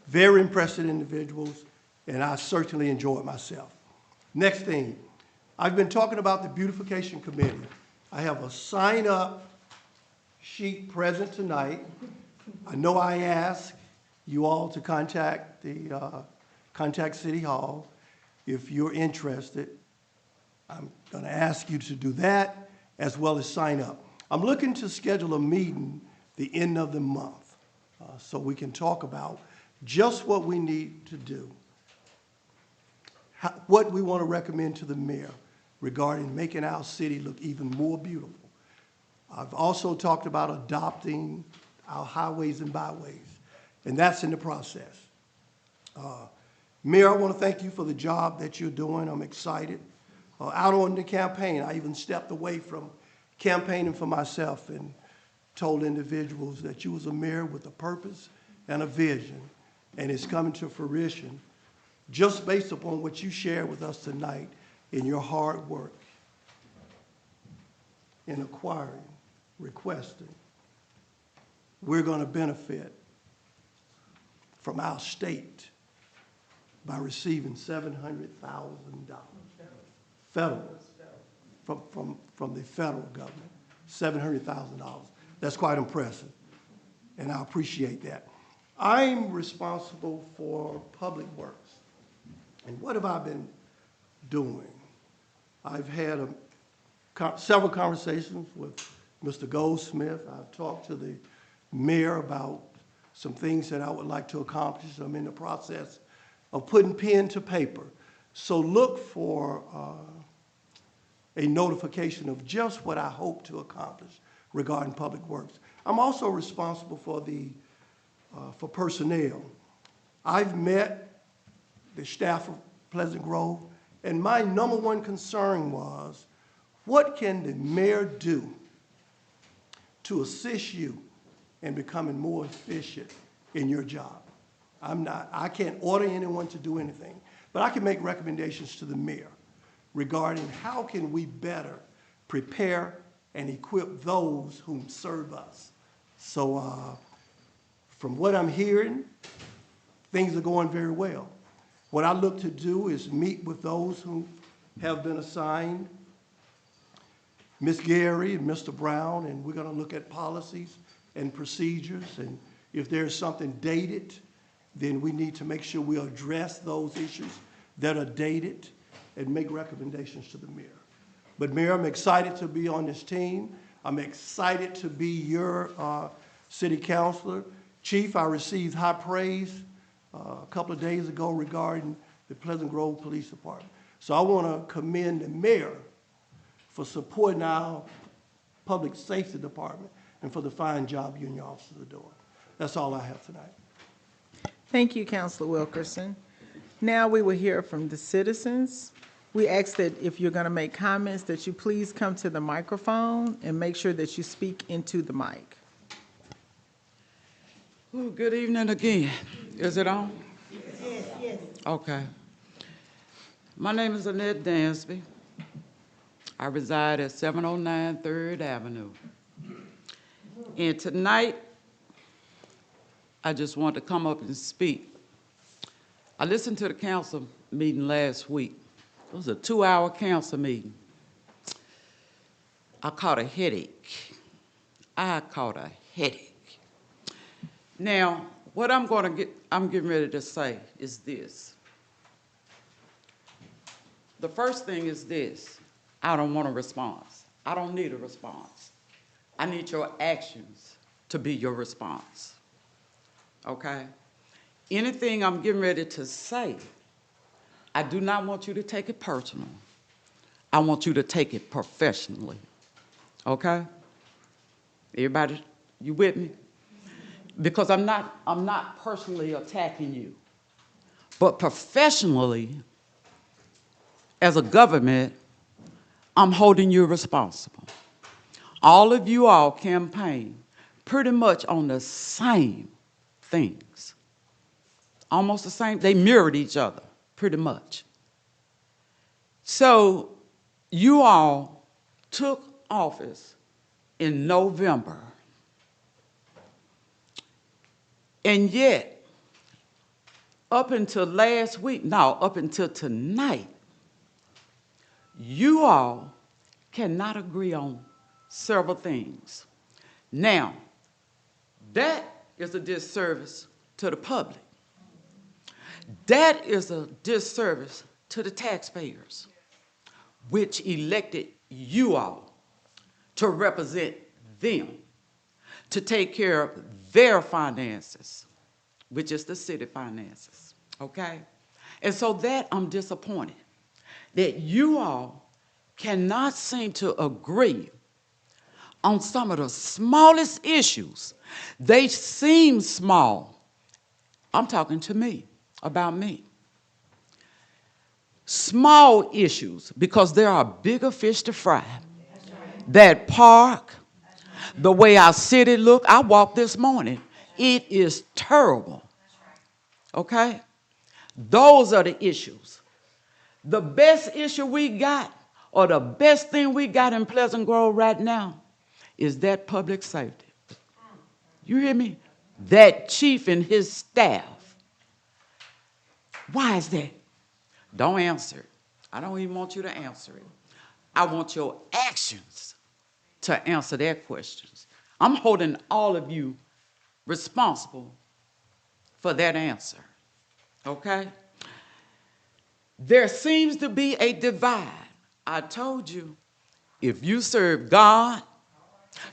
Very impressive individuals, and I certainly enjoyed myself. Next thing, I've been talking about the Beautification Committee. I have a sign-up sheet present tonight. I know I asked you all to contact City Hall if you're interested. I'm going to ask you to do that as well as sign up. I'm looking to schedule a meeting the end of the month so we can talk about just what we need to do, what we want to recommend to the mayor regarding making our city look even more beautiful. I've also talked about adopting our highways and byways, and that's in the process. Mayor, I want to thank you for the job that you're doing. I'm excited. Out on the campaign, I even stepped away from campaigning for myself and told individuals that you was a mayor with a purpose and a vision, and it's coming to fruition just based upon what you shared with us tonight in your hard work in acquiring, requesting. We're going to benefit from our state by receiving $700,000 federal, from the federal government, $700,000. That's quite impressive, and I appreciate that. I'm responsible for public works, and what have I been doing? I've had several conversations with Mr. Goldsmith. I've talked to the mayor about some things that I would like to accomplish. I'm in the process of putting pen to paper. So look for a notification of just what I hope to accomplish regarding public works. I'm also responsible for personnel. I've met the staff of Pleasant Grove, and my number one concern was, what can the mayor do to assist you in becoming more efficient in your job? I can't order anyone to do anything, but I can make recommendations to the mayor regarding how can we better prepare and equip those whom serve us. So from what I'm hearing, things are going very well. What I look to do is meet with those who have been assigned, Ms. Gary and Mr. Brown, and we're going to look at policies and procedures, and if there's something dated, then we need to make sure we address those issues that are dated and make recommendations to the mayor. But Mayor, I'm excited to be on this team. I'm excited to be your city councilor. Chief, I received high praise a couple of days ago regarding the Pleasant Grove Police Department. So I want to commend the mayor for supporting our public safety department and for the fine job you and your officers are doing. That's all I have tonight. Thank you, Councilor Wilkerson. Now we will hear from the citizens. We ask that if you're going to make comments, that you please come to the microphone and make sure that you speak into the mic. Ooh, good evening again. Is it on? Yes. Okay. My name is Annette Dansby. I reside at 709 3rd Avenue. And tonight, I just want to come up and speak. I listened to the council meeting last week. It was a 2-hour council meeting. I caught a headache. Now, what I'm getting ready to say is this. The first thing is this. I don't want a response. I don't need a response. I need your actions to be your response. Okay? Anything I'm getting ready to say, I do not want you to take it personal. I want you to take it professionally. Okay? Everybody, you with me? Because I'm not personally attacking you. But professionally, as a government, I'm holding you responsible. All of you all campaign pretty much on the same things. Almost the same, they mirrored each other, pretty much. So you all took office in November. And yet, up until tonight, you all cannot agree on several things. Now, that is a disservice to the public. That is a disservice to the taxpayers, which elected you all to represent them, to take care of their finances, which is the city finances, okay? And so that I'm disappointed that you all cannot seem to agree on some of the smallest issues. They seem small. I'm talking to me, about me. Small issues, because there are bigger fish to fry. That park, the way our city look, I walked this morning. It is terrible. Okay? Those are the issues. The best issue we got, or the best thing we got in Pleasant Grove right now, is that public safety. You hear me? That chief and his staff. Why is that? Don't answer it. I don't even want you to answer it. I want your actions to answer their questions. I'm holding all of you responsible for that answer. Okay? There seems to be a divide. I told you, if you serve God,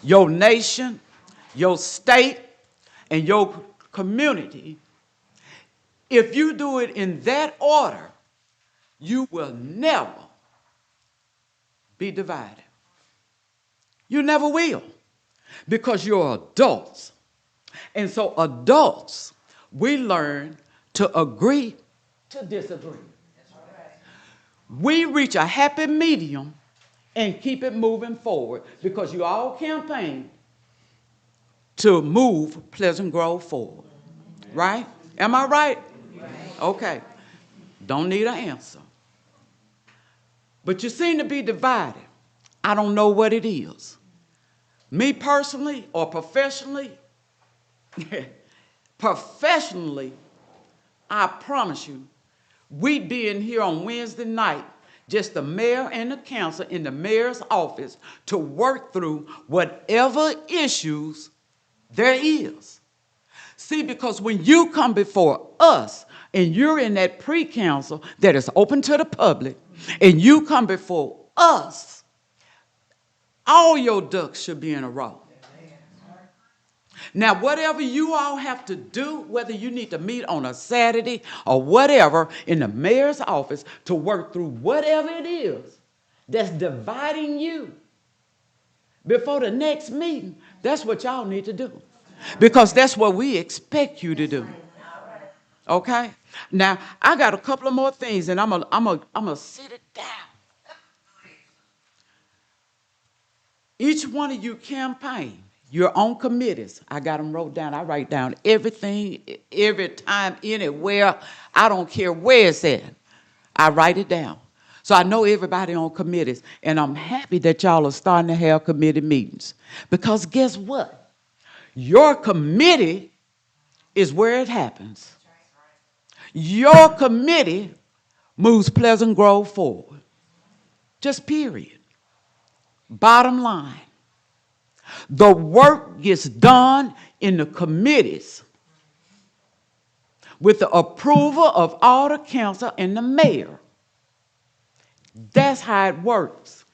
your nation, your state, and your community, if you do it in that order, you will never be divided. You never will, because you're adults. And so adults, we learn to agree to disagree. We reach a happy medium and keep it moving forward, because you all campaign to move Pleasant Grove forward. Right? Am I right? Okay. Don't need an answer. But you seem to be divided. I don't know what it is. Me personally or professionally, professionally, I promise you, we'd be in here on Wednesday night, just the mayor and the council in the mayor's office, to work through whatever issues there is. See, because when you come before us and you're in that pre-council that is open to the public, and you come before us, all your ducks should be in a row. Now, whatever you all have to do, whether you need to meet on a Saturday or whatever in the mayor's office to work through whatever it is that's dividing you before the next meeting, that's what y'all need to do. Because that's what we expect you to do. Okay? Now, I got a couple of more things, and I'm gonna sit it down. Each one of you campaign, you're on committees. I got them wrote down. I write down everything, every time, anywhere. I don't care where it's at. I write it down. So I know everybody on committees, and I'm happy that y'all are starting to have committee meetings. Because guess what? Your committee is where it happens. Your committee moves Pleasant Grove forward. Just period. Bottom line. The work gets done in the committees with the approval of all the council and the mayor. That's how it works.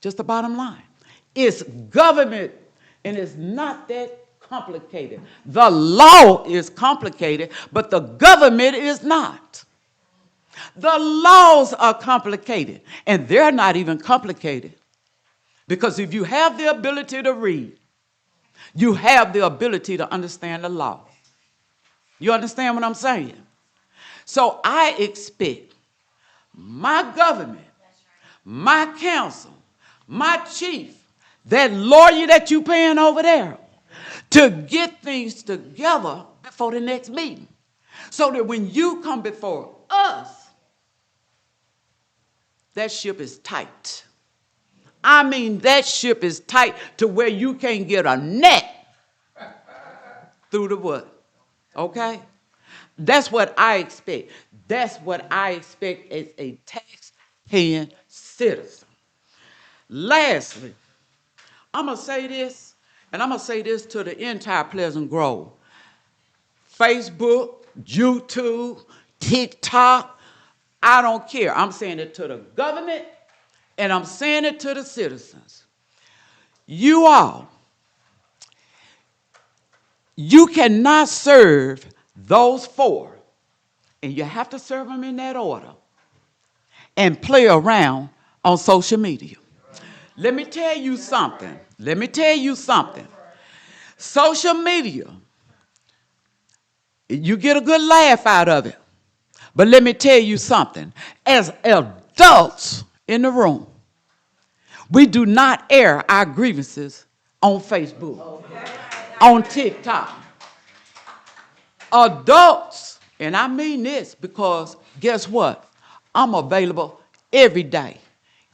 Just the bottom line. It's government, and it's not that complicated. The law is complicated, but the government is not. The laws are complicated, and they're not even complicated. Because if you have the ability to read, you have the ability to understand the law. You understand what I'm saying? So I expect my government, my council, my chief, that lawyer that you paying over there, to get things together before the next meeting. So that when you come before us, that ship is tight. I mean, that ship is tight to where you can't get a net through the wood. Okay? That's what I expect. That's what I expect as a tax-paying citizen. Lastly, I'm going to say this, and I'm going to say this to the entire Pleasant Grove. Facebook, YouTube, TikTok, I don't care. I'm saying it to the government, and I'm saying it to the citizens. You all, you cannot serve those four, and you have to serve them in that order, and play around on social media. Let me tell you something. Let me tell you something. Social media, you get a good laugh out of it. But let me tell you something. As adults in the room, we do not air our grievances on Facebook, on TikTok. Adults, and I mean this because guess what? I'm available every day.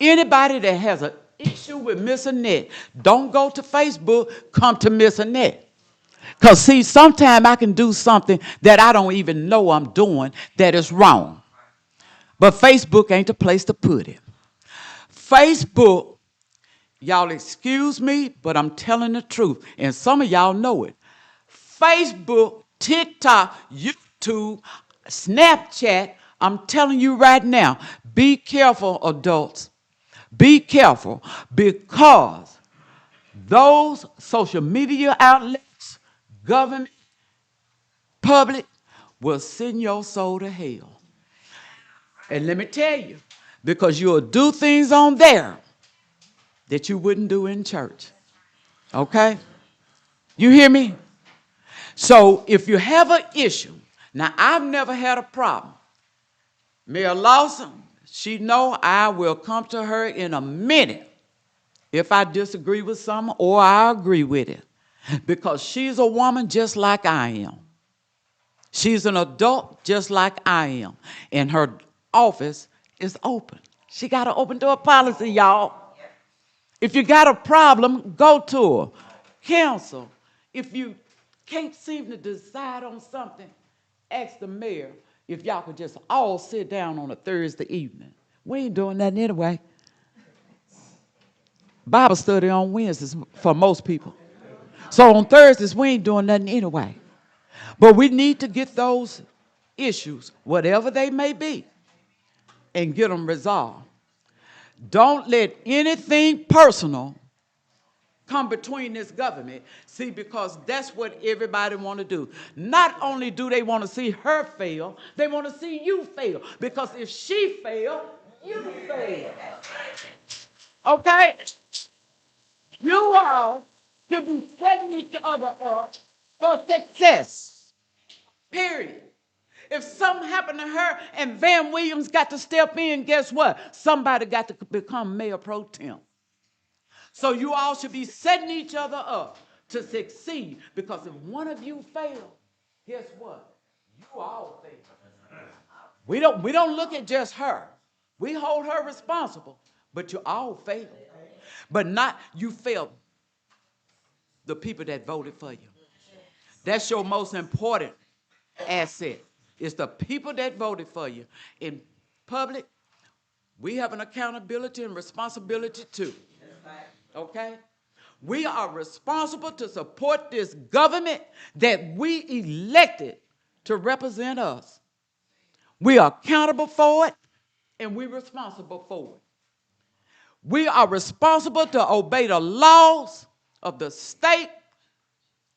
Anybody that has an issue with Miss Annette, don't go to Facebook, come to Miss Annette. Because, see, sometimes I can do something that I don't even know I'm doing that is wrong. But Facebook ain't the place to put it. Facebook, y'all excuse me, but I'm telling the truth. And some of y'all know it. Facebook, TikTok, YouTube, Snapchat, I'm telling you right now, be careful, adults. Be careful, because those social media outlets, government, public, will send your soul to hell. And let me tell you, because you'll do things on there that you wouldn't do in church. Okay? You hear me? So if you have an issue, now I've never had a problem. Mayor Lawson, she know I will come to her in a minute if I disagree with something or I agree with it. Because she's a woman just like I am. She's an adult just like I am. And her office is open. She got an open door policy, y'all. If you got a problem, go to her. Counsel. If you can't seem to decide on something, ask the mayor if y'all could just all sit down on a Thursday evening. We ain't doing nothing anyway. Bible study on Wednesdays for most people. So on Thursdays, we ain't doing nothing anyway. But we need to get those issues, whatever they may be, and get them resolved. Don't let anything personal come between this government. See, because that's what everybody want to do. Not only do they want to see her fail, they want to see you fail. Because if she fail, you fail. Okay? You all should be setting each other up for success. period. If something happened to her and Van Williams got to step in, guess what? Somebody got to become mayor pro tem. So you all should be setting each other up to succeed, because if one of you fail, guess what? You all fail. We don't look at just her. We hold her responsible, but you all fail. But not you fail the people that voted for you. That's your most important asset. It's the people that voted for you. In public, we have an accountability and responsibility too. Okay? We are responsible to support this government that we elected to represent us. We are accountable for it, and we're responsible for it. We are responsible to obey the laws of the state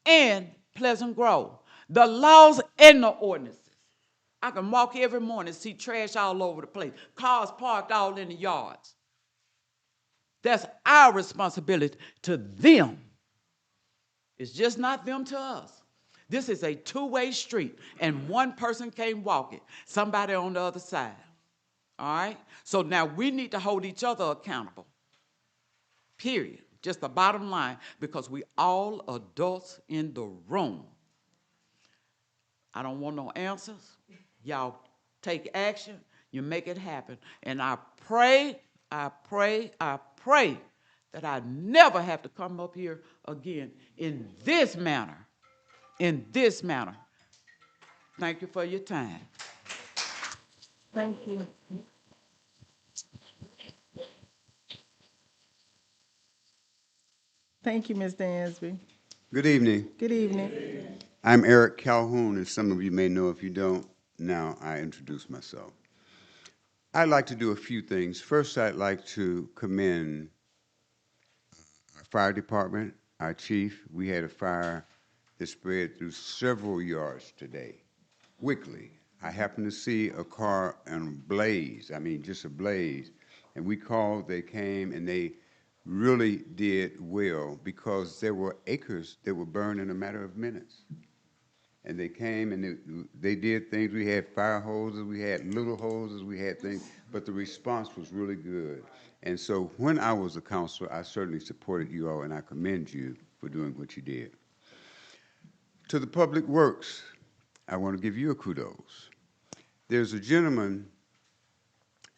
and Pleasant Grove, the laws and the ordinances. I can walk every morning and see trash all over the place, cars parked all in the yards. That's our responsibility to them. It's just not them to us. This is a two-way street, and one person can't walk it. Somebody on the other side. All right? So now we need to hold each other accountable. Period. Just the bottom line, because we all adults in the room. I don't want no answers. Y'all take action. You make it happen. And I pray that I never have to come up here again in this manner. In this manner. Thank you for your time. Thank you. Thank you, Ms. Dansby. Good evening. Good evening. I'm Eric Calhoun, as some of you may know. If you don't, now I introduce myself. I'd like to do a few things. First, I'd like to commend our fire department, our chief. We had a fire that spread through several yards today, quickly. I happened to see a car in a blaze, I mean, just a blaze, and we called, they came, and they really did well, because there were acres that were burned in a matter of minutes. And they came and they did things. We had fire hoses, we had little hoses, we had things, but the response was really good. And so when I was a counselor, I certainly supported you all, and I commend you for doing what you did. To the Public Works, I want to give you a kudos. There's a gentleman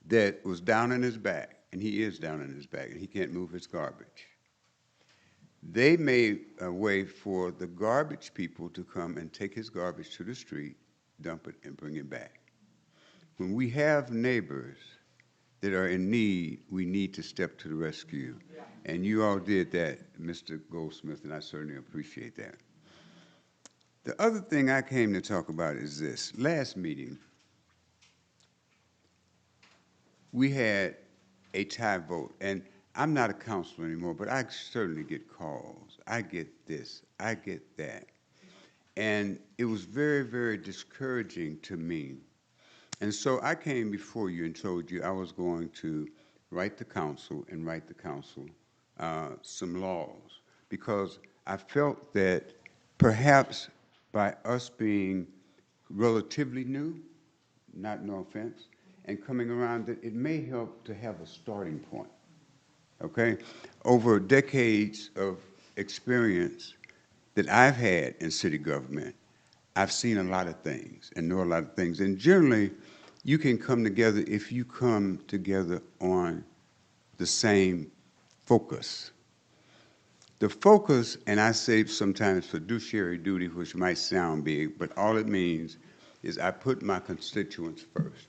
that was down in his back, and he is down in his back, and he can't move his garbage. They made a way for the garbage people to come and take his garbage to the street, dump it, and bring it back. When we have neighbors that are in need, we need to step to the rescue. And you all did that, Mr. Goldsmith, and I certainly appreciate that. The other thing I came to talk about is this. Last meeting, we had a tie vote, and I'm not a counselor anymore, but I certainly get calls. I get this, I get that. And it was very, very discouraging to me. And so I came before you and told you I was going to write the council some laws, because I felt that perhaps by us being relatively new, no offense, and coming around, that it may help to have a starting point. Okay? Over decades of experience that I've had in city government, I've seen a lot of things and know a lot of things. And generally, you can come together if you come together on the same focus. The focus, and I say sometimes fiduciary duty, which might sound big, but all it means is I put my constituents first.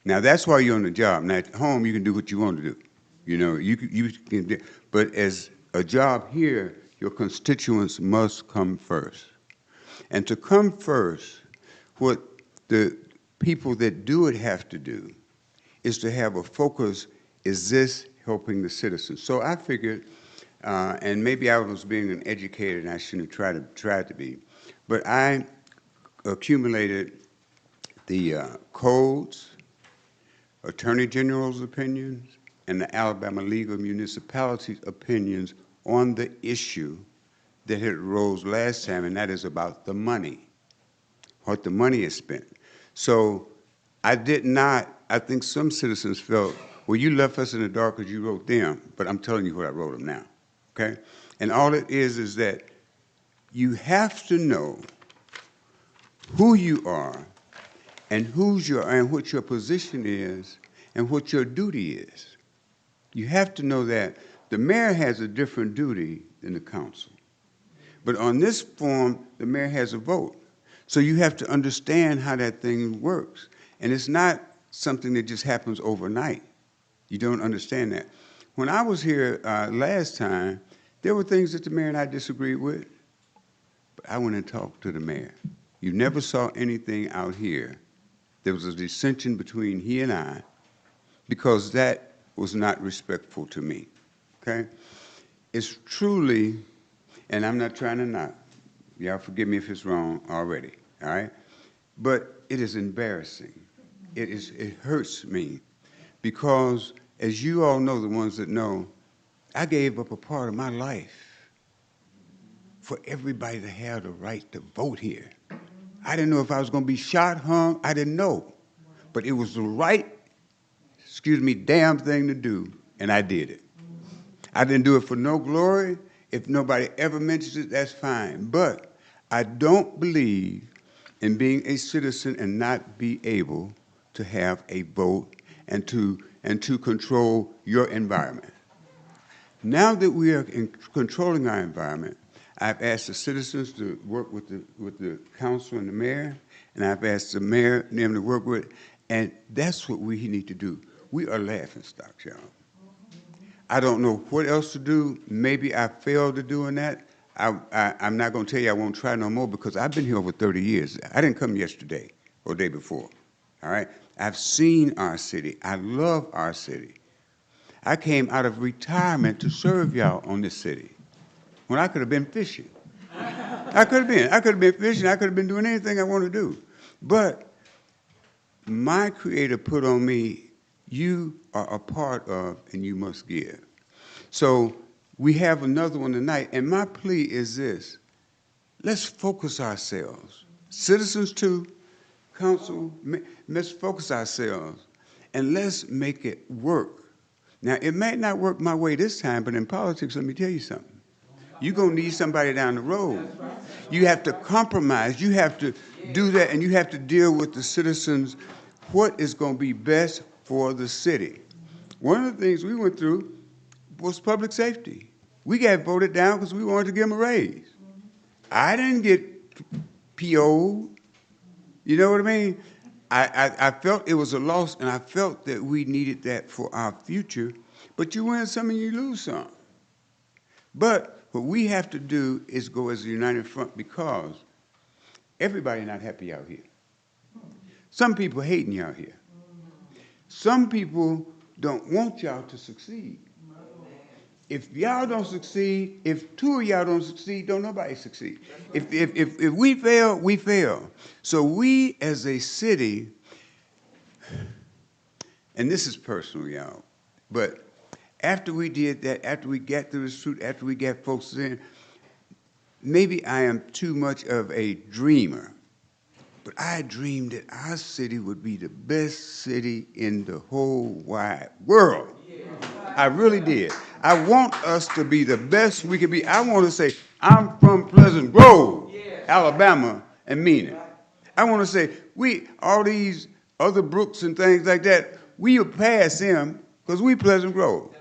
Now, that's why you're on the job. Now, at home, you can do what you want to do. You know, you can do, but as a job here, your constituents must come first. And to come first, what the people that do it have to do is to have a focus, is this helping the citizens? So I figured, and maybe I was being an educator and I shouldn't have tried to be, but I accumulated the codes, Attorney General's opinions, and the Alabama League of Municipalities' opinions on the issue that had arose last time, and that is about the money what the money is spent. So I did not, I think some citizens felt, well, you left us in the dark because you wrote them, but I'm telling you what I wrote them now, okay? And all it is that you have to know who you are and and what your position is and what your duty is. You have to know that the mayor has a different duty than the council. But on this form, the mayor has a vote. So you have to understand how that thing works. And it's not something that just happens overnight. You don't understand that. When I was here last time, there were things that the mayor and I disagreed with, but I went and talked to the mayor. You never saw anything out here. There was a dissension between he and I because that was not respectful to me, okay? It's truly, and I'm not trying to knock, y'all forgive me if it's wrong already, all right? But it is embarrassing. It hurts me because, as you all know, the ones that know, I gave up a part of my life for everybody to have the right to vote here. I didn't know if I was going to be shot, hung, I didn't know. But it was the right, damn thing to do, and I did it. I didn't do it for no glory. If nobody ever mentions it, that's fine. But I don't believe in being a citizen and not be able to have a vote and to control your environment. Now that we are controlling our environment, I've asked the citizens to work with the council and the mayor, and I've asked the mayor and them to work with, and that's what we need to do. We are laughingstocks, y'all. I don't know what else to do. Maybe I failed to doing that. I'm not going to tell you I won't try no more because I've been here over 30 years. I didn't come yesterday or the day before, all right? I've seen our city. I love our city. I came out of retirement to serve y'all on this city when I could have been fishing. I could have been fishing. I could have been doing anything I want to do. But my Creator put on me, you are a part of and you must give. So we have another one tonight, and my plea is this. Let's focus ourselves. Citizens too, council, let's focus ourselves, and let's make it work. Now, it may not work my way this time, but in politics, let me tell you something. You're going to need somebody down the road. You have to compromise. You have to do that, and you have to deal with the citizens, what is going to be best for the city. One of the things we went through was public safety. We got voted down because we wanted to give them a raise. I didn't get PO'd. You know what I mean? I felt it was a loss, and I felt that we needed that for our future. But you win some and you lose some. But what we have to do is go as a united front because everybody not happy out here. Some people hating y'all here. Some people don't want y'all to succeed. If y'all don't succeed, if two of y'all don't succeed, don't nobody succeed. If we fail, we fail. So we as a city, and this is personal, y'all, but after we did that, after we got through the street, after we got folks in, maybe I am too much of a dreamer, but I dreamed that our city would be the best city in the whole wide world. I really did. I want us to be the best we can be. I want to say, I'm from Pleasant Grove, Alabama, and mean it. I want to say, all these other Brooks and things like that, we will pass them because we Pleasant Grove.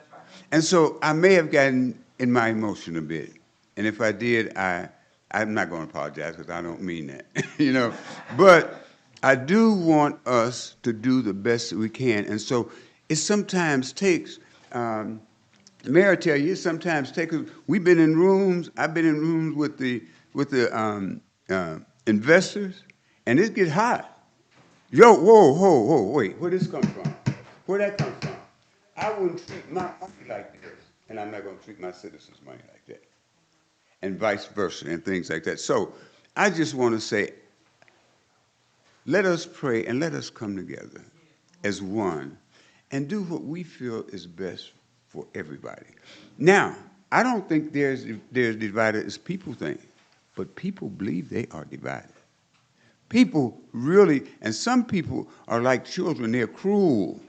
And so I may have gotten in my emotion a bit. And if I did, I'm not going to apologize because I don't mean that, you know. But I do want us to do the best that we can. And so it sometimes takes, the mayor tell you, it sometimes takes, we've been in rooms, I've been in rooms with the investors, and it gets hot. Yo, whoa, wait, where this come from? Where that come from? I wouldn't treat my money like this, and I'm not going to treat my citizens' money like that, and vice versa, and things like that. So I just want to say, let us pray and let us come together as one and do what we feel is best for everybody. Now, I don't think there's divided as people think, but people believe they are divided. People really, and some people are like children, they're cruel.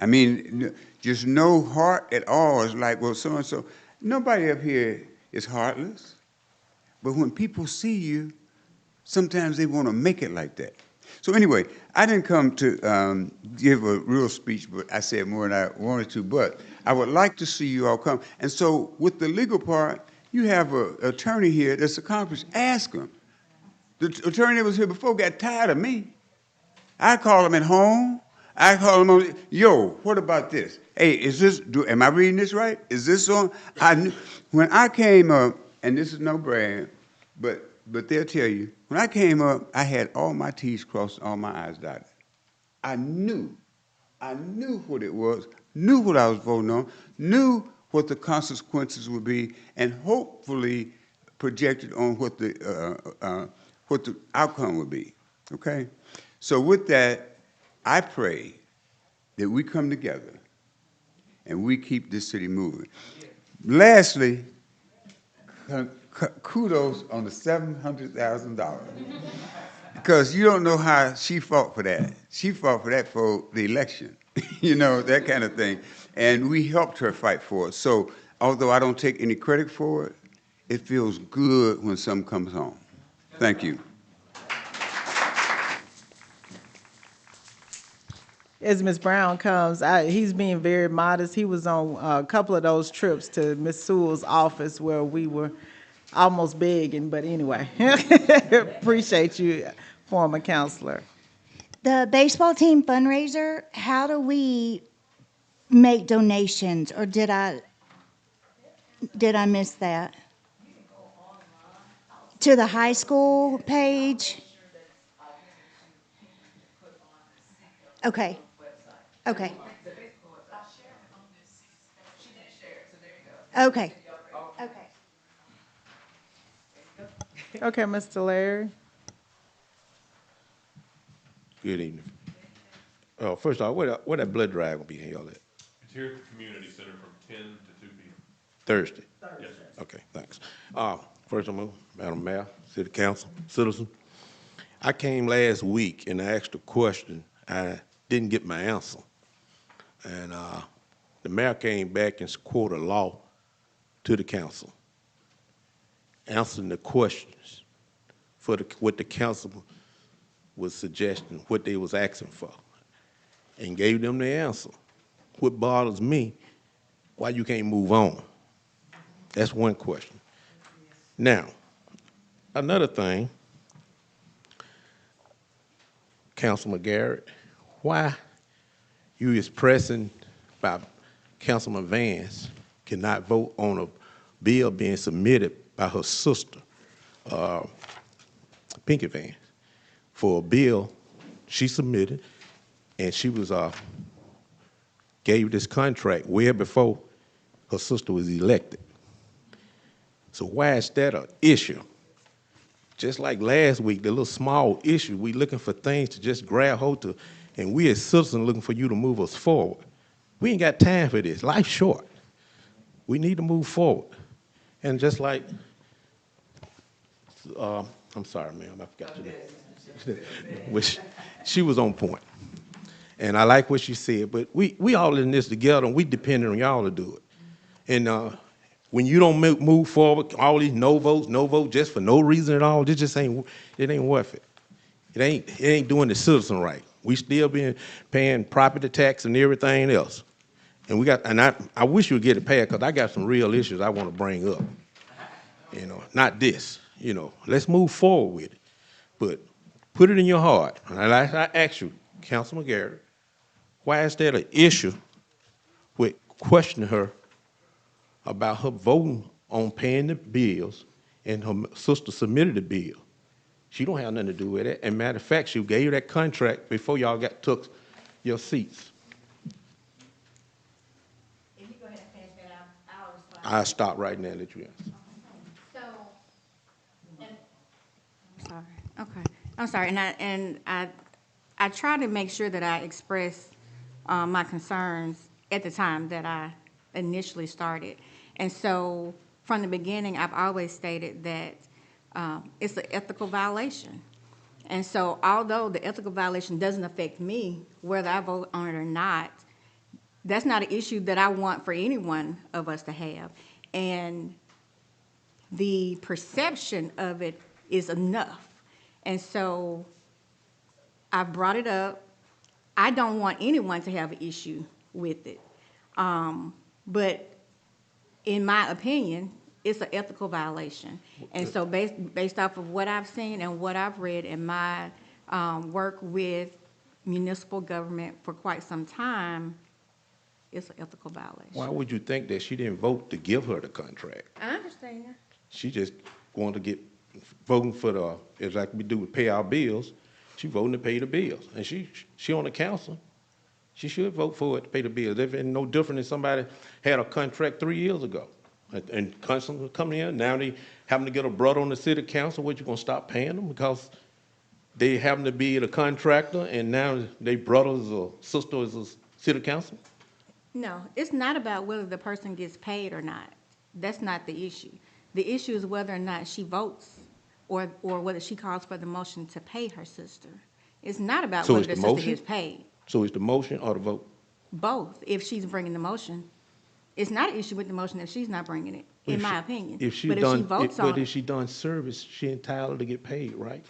I mean, just no heart at all. It's like, well, so-and-so. Nobody up here is heartless. But when people see you, sometimes they want to make it like that. So anyway, I didn't come to give a real speech, but I said more than I wanted to. But I would like to see you all come. And so with the legal part, you have an attorney here that's accomplished. Ask him. The attorney that was here before got tired of me. I call him at home. I call him on, yo, what about this? Hey, is this, am I reading this right? Is this on? I knew, when I came up, and this is no brag, but they'll tell you, when I came up, I had all my T's crossed, all my I's dotted. I knew what it was, knew what I was voting on, knew what the consequences would be, and hopefully projected on what the outcome would be, okay? So with that, I pray that we come together and we keep this city moving. Lastly, kudos on the $700,000. Because you don't know how she fought for that. She fought for that for the election, you know, that kind of thing. And we helped her fight for it. So although I don't take any credit for it, it feels good when something comes home. Thank you. As Ms. Brown comes, he's being very modest. He was on a couple of those trips to Ms. Sewell's office where we were almost begging, but anyway. Appreciate you, former counselor. The baseball team fundraiser, how do we make donations, or did I miss that? To the high school page? Okay. Okay. Okay. Okay. Okay, Mr. Larry. Good evening. First off, where that blood drive gonna be held at? It's here at the community center from 10 to 2 p.m. Thursday? Yes, sir. Okay, thanks. First of all, Madam Mayor, City Council, citizen, I came last week and I asked a question. I didn't get my answer. And the mayor came back and quoted a law to the council, answering the questions for what the council was suggesting, what they was asking for, and gave them the answer. What bothers me, why you can't move on? That's one question. Now, another thing, Councilman Garrett, why you is pressing by Councilman Vance cannot vote on a bill being submitted by her sister, Pinky Vance, for a bill she submitted, and she was gave this contract way before her sister was elected. So why is that an issue? Just like last week, the little small issue, we looking for things to just grab hold to, and we as citizens looking for you to move us forward. We ain't got time for this. Life's short. We need to move forward. And just like, I'm sorry, ma'am, I forgot your name. Which she was on point. And I like what she said, but we all in this together, and we depend on y'all to do it. And when you don't move forward, all these no votes just for no reason at all, it just ain't worth it. It ain't doing the citizen right. We still paying property tax and everything else. And I wish you would get it passed, because I got some real issues I want to bring up. You know, not this, you know. Let's move forward with it. But put it in your heart. And I ask you, Councilman Garrett, why is that an issue with questioning her about her voting on paying the bills, and her sister submitted the bill? She don't have nothing to do with it. And matter of fact, she gave you that contract before y'all took your seats. If you go ahead and finish that, I'll respond. I'll stop right now and let you answer. So, I'm sorry. Okay, I'm sorry, and I try to make sure that I express my concerns at the time that I initially started. And so, from the beginning, I've always stated that it's an ethical violation. And so although the ethical violation doesn't affect me, whether I vote on it or not, that's not an issue that I want for any one of us to have. And the perception of it is enough. And so I brought it up. I don't want anyone to have an issue with it. But in my opinion, it's an ethical violation. And so based off of what I've seen and what I've read in my work with municipal government for quite some time, it's an ethical violation. Why would you think that she didn't vote to give her the contract? I understand. She just wanted to get, voting for the, it's like we do with pay our bills, she voting to pay the bills. And she on the council, she should vote for it to pay the bills. It's no different than somebody had a contract 3 years ago. And council coming in, now they having to get a brother on the city council, what, you gonna stop paying them because they happen to be the contractor and now they brothers or sisters is city council? No, it's not about whether the person gets paid or not. That's not the issue. The issue is whether or not she votes or whether she calls for the motion to pay her sister. It's not about So whether it's the the sister motion? gets paid. So it's the motion or the vote? Both, if she's bringing the motion. It's not an issue with the motion if she's not bringing it, in my opinion. If she But done, if she votes on but if it, she done service, she entitled to get paid, right?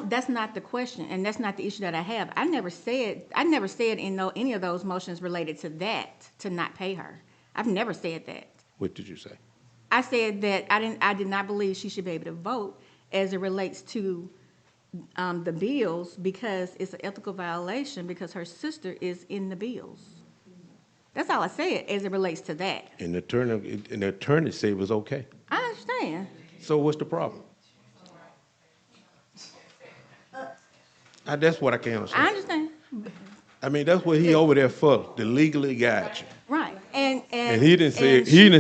that's not the question, and that's not the issue that I have. I never said in any of those motions related to that, to not pay her. I've never said that. What did you say? I said that I did not believe she should be able to vote as it relates to the bills because it's an ethical violation because her sister is in the bills. That's all I said as it relates to that. And the attorney said it was okay. I understand. So what's the problem? That's what I can't I understand. understand. I mean, that's what he over there for, to legally guide you. Right. And he didn't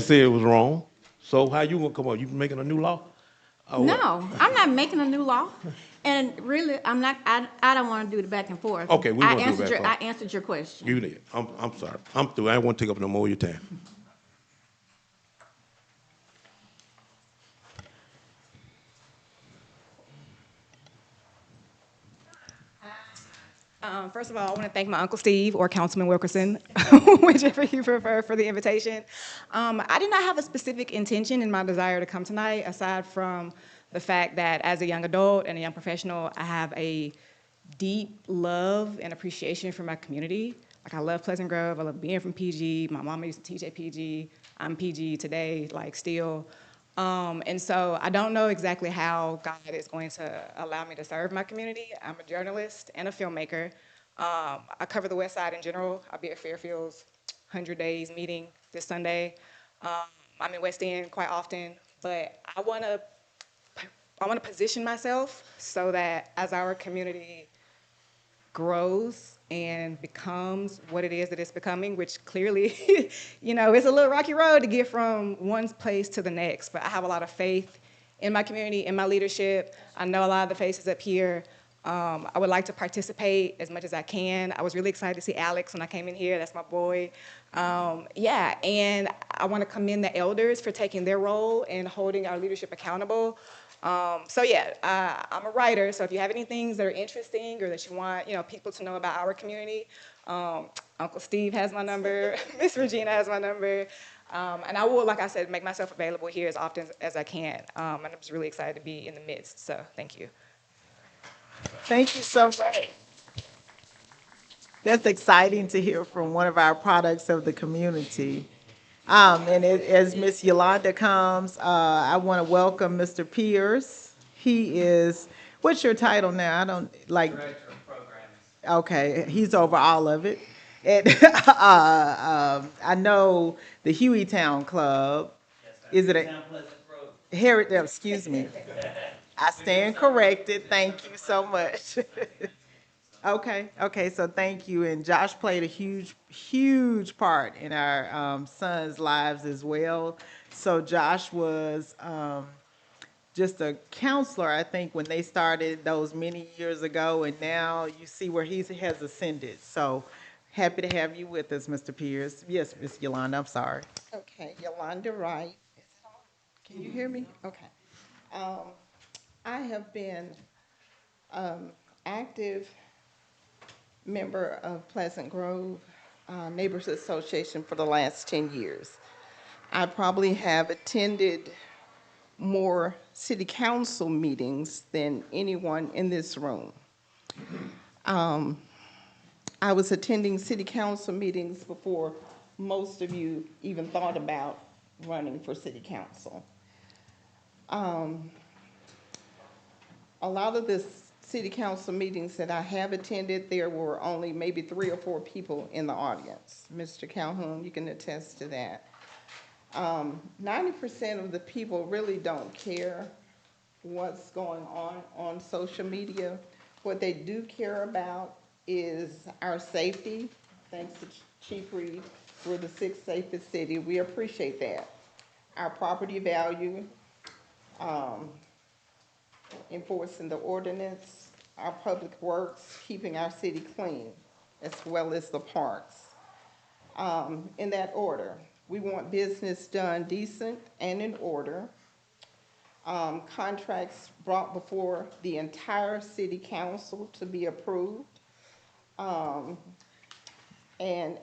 say it was wrong. So how you gonna come up? You making a new law? Or what? No, I'm not making a new law. And really, I'm not, I don't want to do the back and forth. Okay, we won't do back and forth. I answered your question. You did. I'm sorry. I'm through. I don't want to take up no more of your time. First of all, I want to thank my Uncle Steve or Councilman Wilkerson, whichever you prefer, for the invitation. I did not have a specific intention in my desire to come tonight, aside from the fact that as a young adult and a young professional, I have a deep love and appreciation for my community. Like, I love Pleasant Grove. I love being from PG. My mama used to teach at PG. I'm PG today, like, still. And so I don't know exactly how God is going to allow me to serve my community. I'm a journalist and a filmmaker. I cover the West Side in general. I'll be at Fairfield's 100 Days meeting this Sunday. I'm in West End quite often, but I want to position myself so that as our community grows and becomes what it is that it's becoming, which clearly, you know, it's a little rocky road to get from one place to the next. But I have a lot of faith in my community, in my leadership. I know a lot of the faces up here. I would like to participate as much as I can. I was really excited to see Alex when I came in here. That's my boy. Yeah, and I want to commend the elders for taking their role in holding our leadership accountable. So yeah, I'm a writer, so if you have any things that are interesting or that you want, you know, people to know about our community, Uncle Steve has my number, Miss Regina has my number, and I will, like I said, make myself available here as often as I can, and I'm just really excited to be in the midst, so thank you. Thank you so much. That's exciting to hear from one of our products of the community. As Miss Yolanda comes, I want to welcome Mr. Pierce. He is, what's your title now? I don't, like. Director of Programs. Okay, he's over all of it. And I know the Hueytown Club. Yes, is it a, excuse me. I stand corrected. Thank you so much. Okay, so thank you. And Josh played a huge part in our sons' lives as well. So Josh was just a counselor, I think, when they started those many years ago, and now you see where he has ascended. So happy to have you with us, Mr. Pierce. Yes, Miss Yolanda, I'm sorry. Okay, Yolanda Wright. Can you hear me? Okay. I have been Active member of Pleasant Grove Neighbors Association for the last 10 years. I probably have attended more city council meetings than anyone in this room. I was attending city council meetings before most of you even thought about running for city council. A lot of the city council meetings that I have attended, there were only maybe 3 or 4 people in the audience. Mr. Calhoun, you can attest to that. 90% of the people really don't care what's going on social media. What they do care about is our safety. Thanks to Chief Reed, we're the 6th safest city. We appreciate that. Our property value, enforcing the ordinance, our public works, keeping our city clean, as well as the parks. In that order, we want business done decent and in order. Contracts brought before the entire city council to be approved, and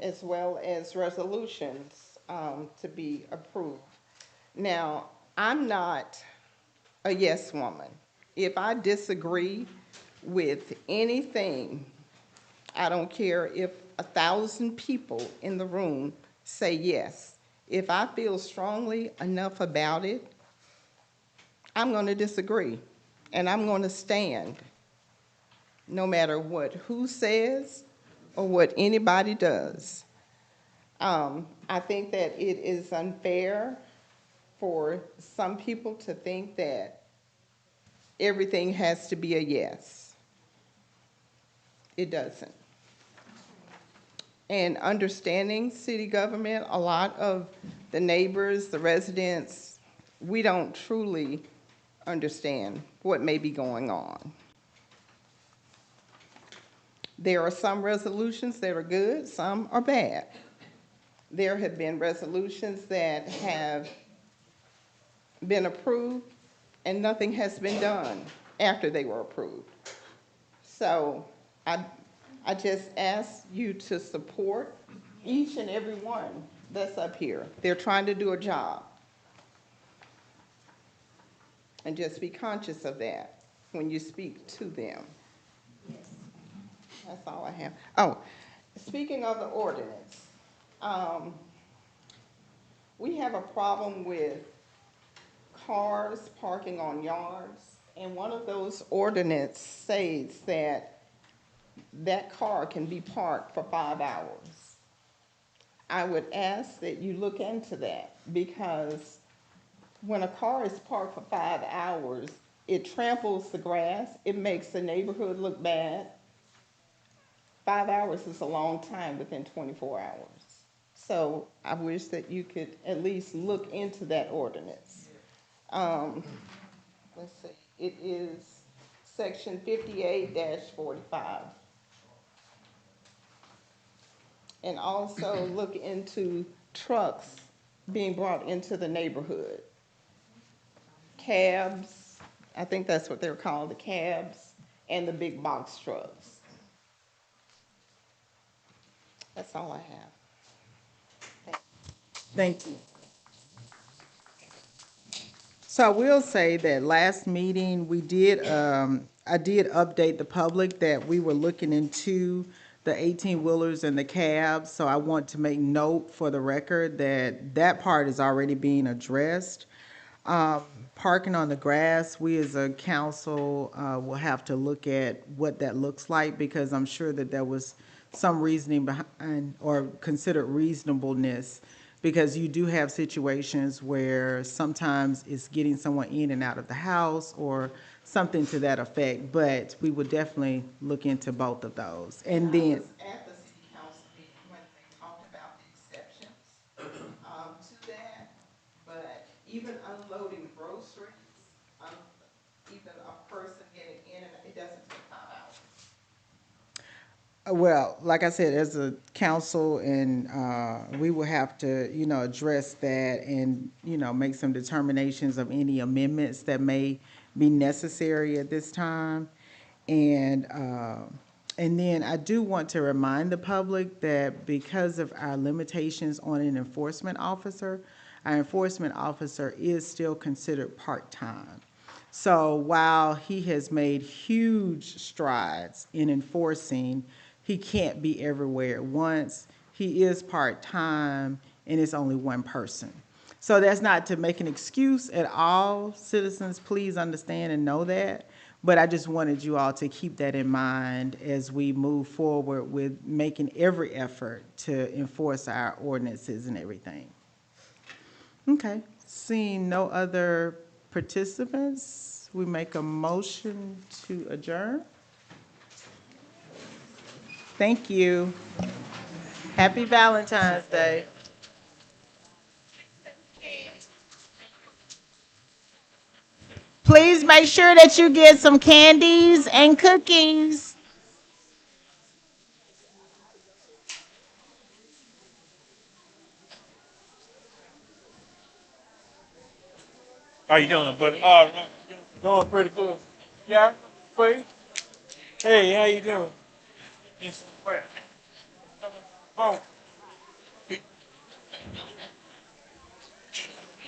as well as resolutions to be approved. Now, I'm not a yes woman. If I disagree with anything, I don't care if 1,000 people in the room say yes. If I feel strongly enough about it, I'm going to disagree, and I'm going to stand, no matter what who says or what anybody does. I think that it is unfair for some people to think that everything has to be a yes. It doesn't. And understanding city government, a lot of the neighbors, the residents, we don't truly understand what may be going on. There are some resolutions that are good, some are bad. There have been resolutions that have been approved and nothing has been done after they were approved. So I just ask you to support each and every one that's up here. They're trying to do a job. And just be conscious of that when you speak to them. That's all I have. Oh, speaking of the ordinance, we have a problem with cars parking on yards, and one of those ordinance says that that car can be parked for 5 hours. I would ask that you look into that, because when a car is parked for 5 hours, it tramples the grass, it makes the neighborhood look bad. 5 hours is a long time within 24 hours. So I wish that you could at least look into that ordinance. Let's see, it is section 58-45. And also look into trucks being brought into the neighborhood. Cabs, I think that's what they're called, the cabs, and the big box trucks. That's all I have. Thank you. So I will say that last meeting, we did, I did update the public that we were looking into the 18-wheelers and the cabs. So I want to make note for the record that that part is already being addressed. Parking on the grass, we as a council will have to look at what that looks like, because I'm sure that there was some reasoning behind, or considered reasonableness, because you do have situations where sometimes it's getting someone in and out of the house or something to that effect, but we would definitely look into both of those. And then. I was at the city council meeting when they talked about the exceptions to that, but even unloading groceries, even a person getting in, and it doesn't take 5 hours. Well, like I said, as a council, and we will have to, address that and, make some determinations of any amendments that may be necessary at this time. And then I do want to remind the public that because of our limitations on an enforcement officer, our enforcement officer is still considered part-time. So while he has made huge strides in enforcing, he can't be everywhere at once. He is part-time and it's only one person. So that's not to make an excuse at all. Citizens, please understand and know that. But I just wanted you all to keep that in mind as we move forward with making every effort to enforce our ordinances and everything. Okay, seeing no other participants, we make a motion to adjourn. Thank you. Happy Valentine's Day. Please make sure that you get some candies and cookies. How you doing, buddy? Doing pretty good. Yeah, please. Hey, how you doing? Yes, where? Oh.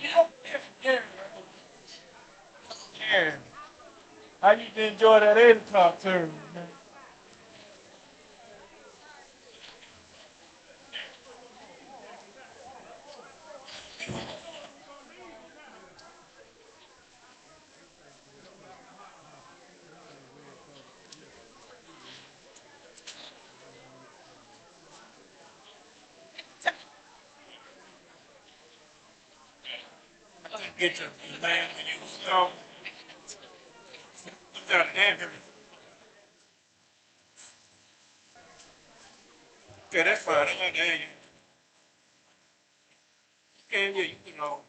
Yeah. Yeah. I used to enjoy that 8 o'clock service, man. Get your man when you start. You got an ambulance. Okay, that's fine. I'm not there. And yeah, you can know.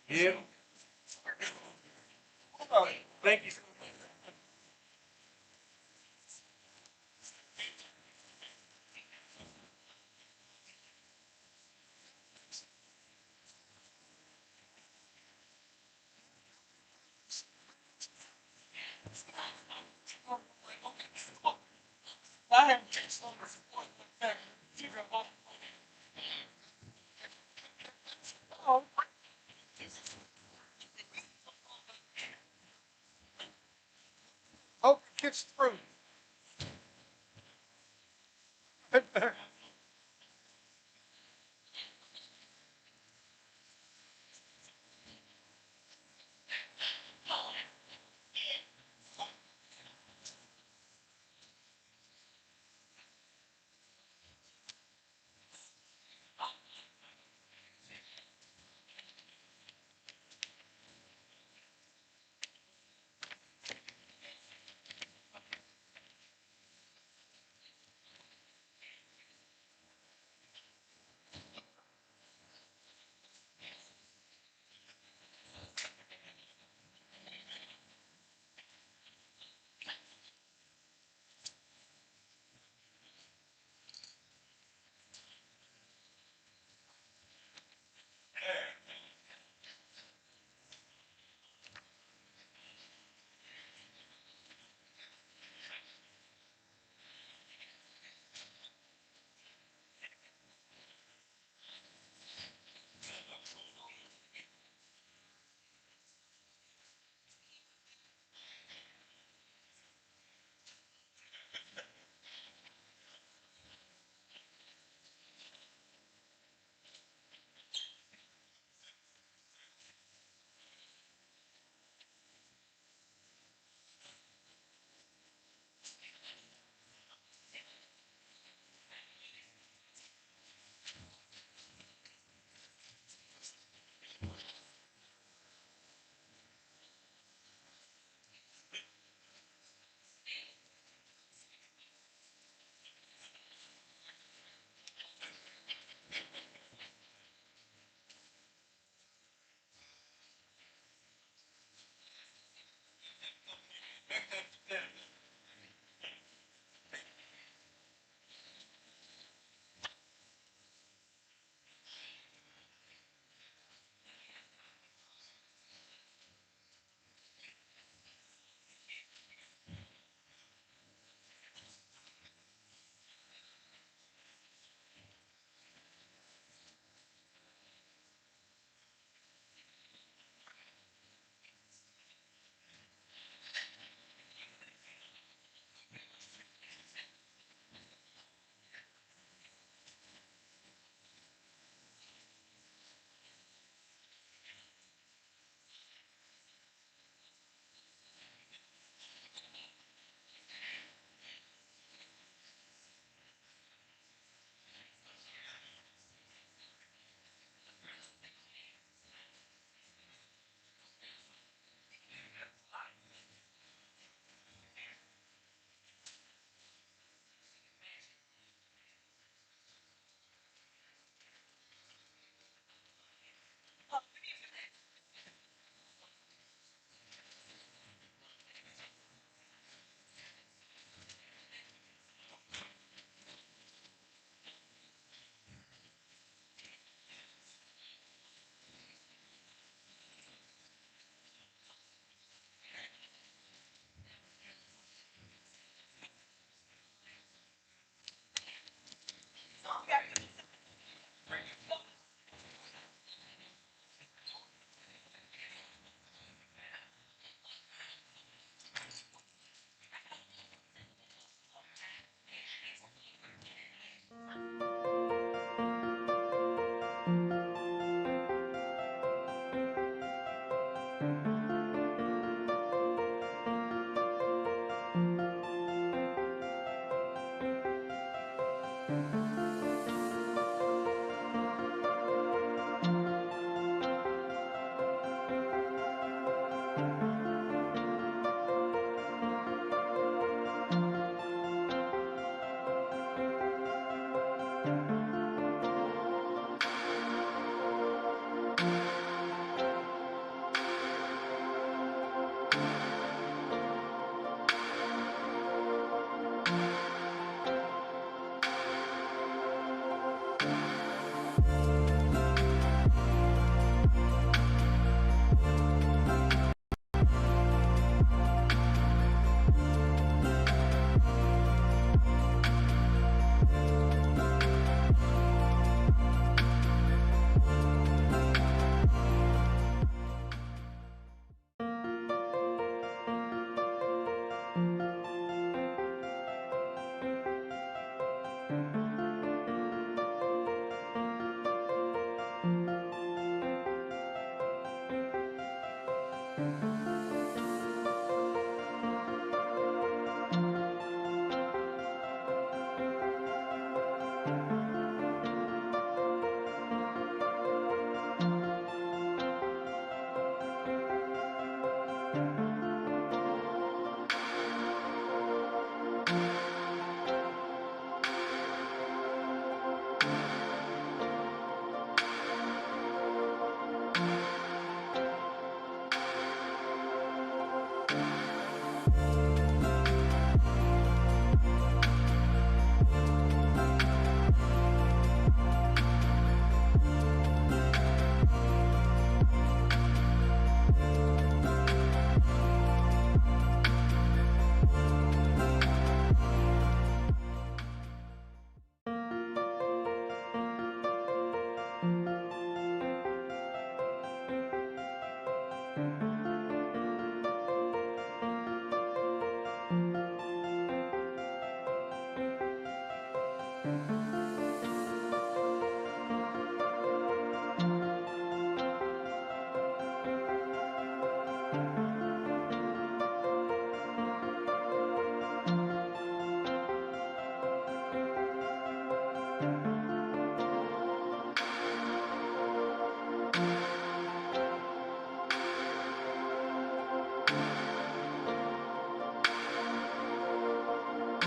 Yeah. Thank you. I have just on the support. Oh, hope it gets through.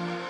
you.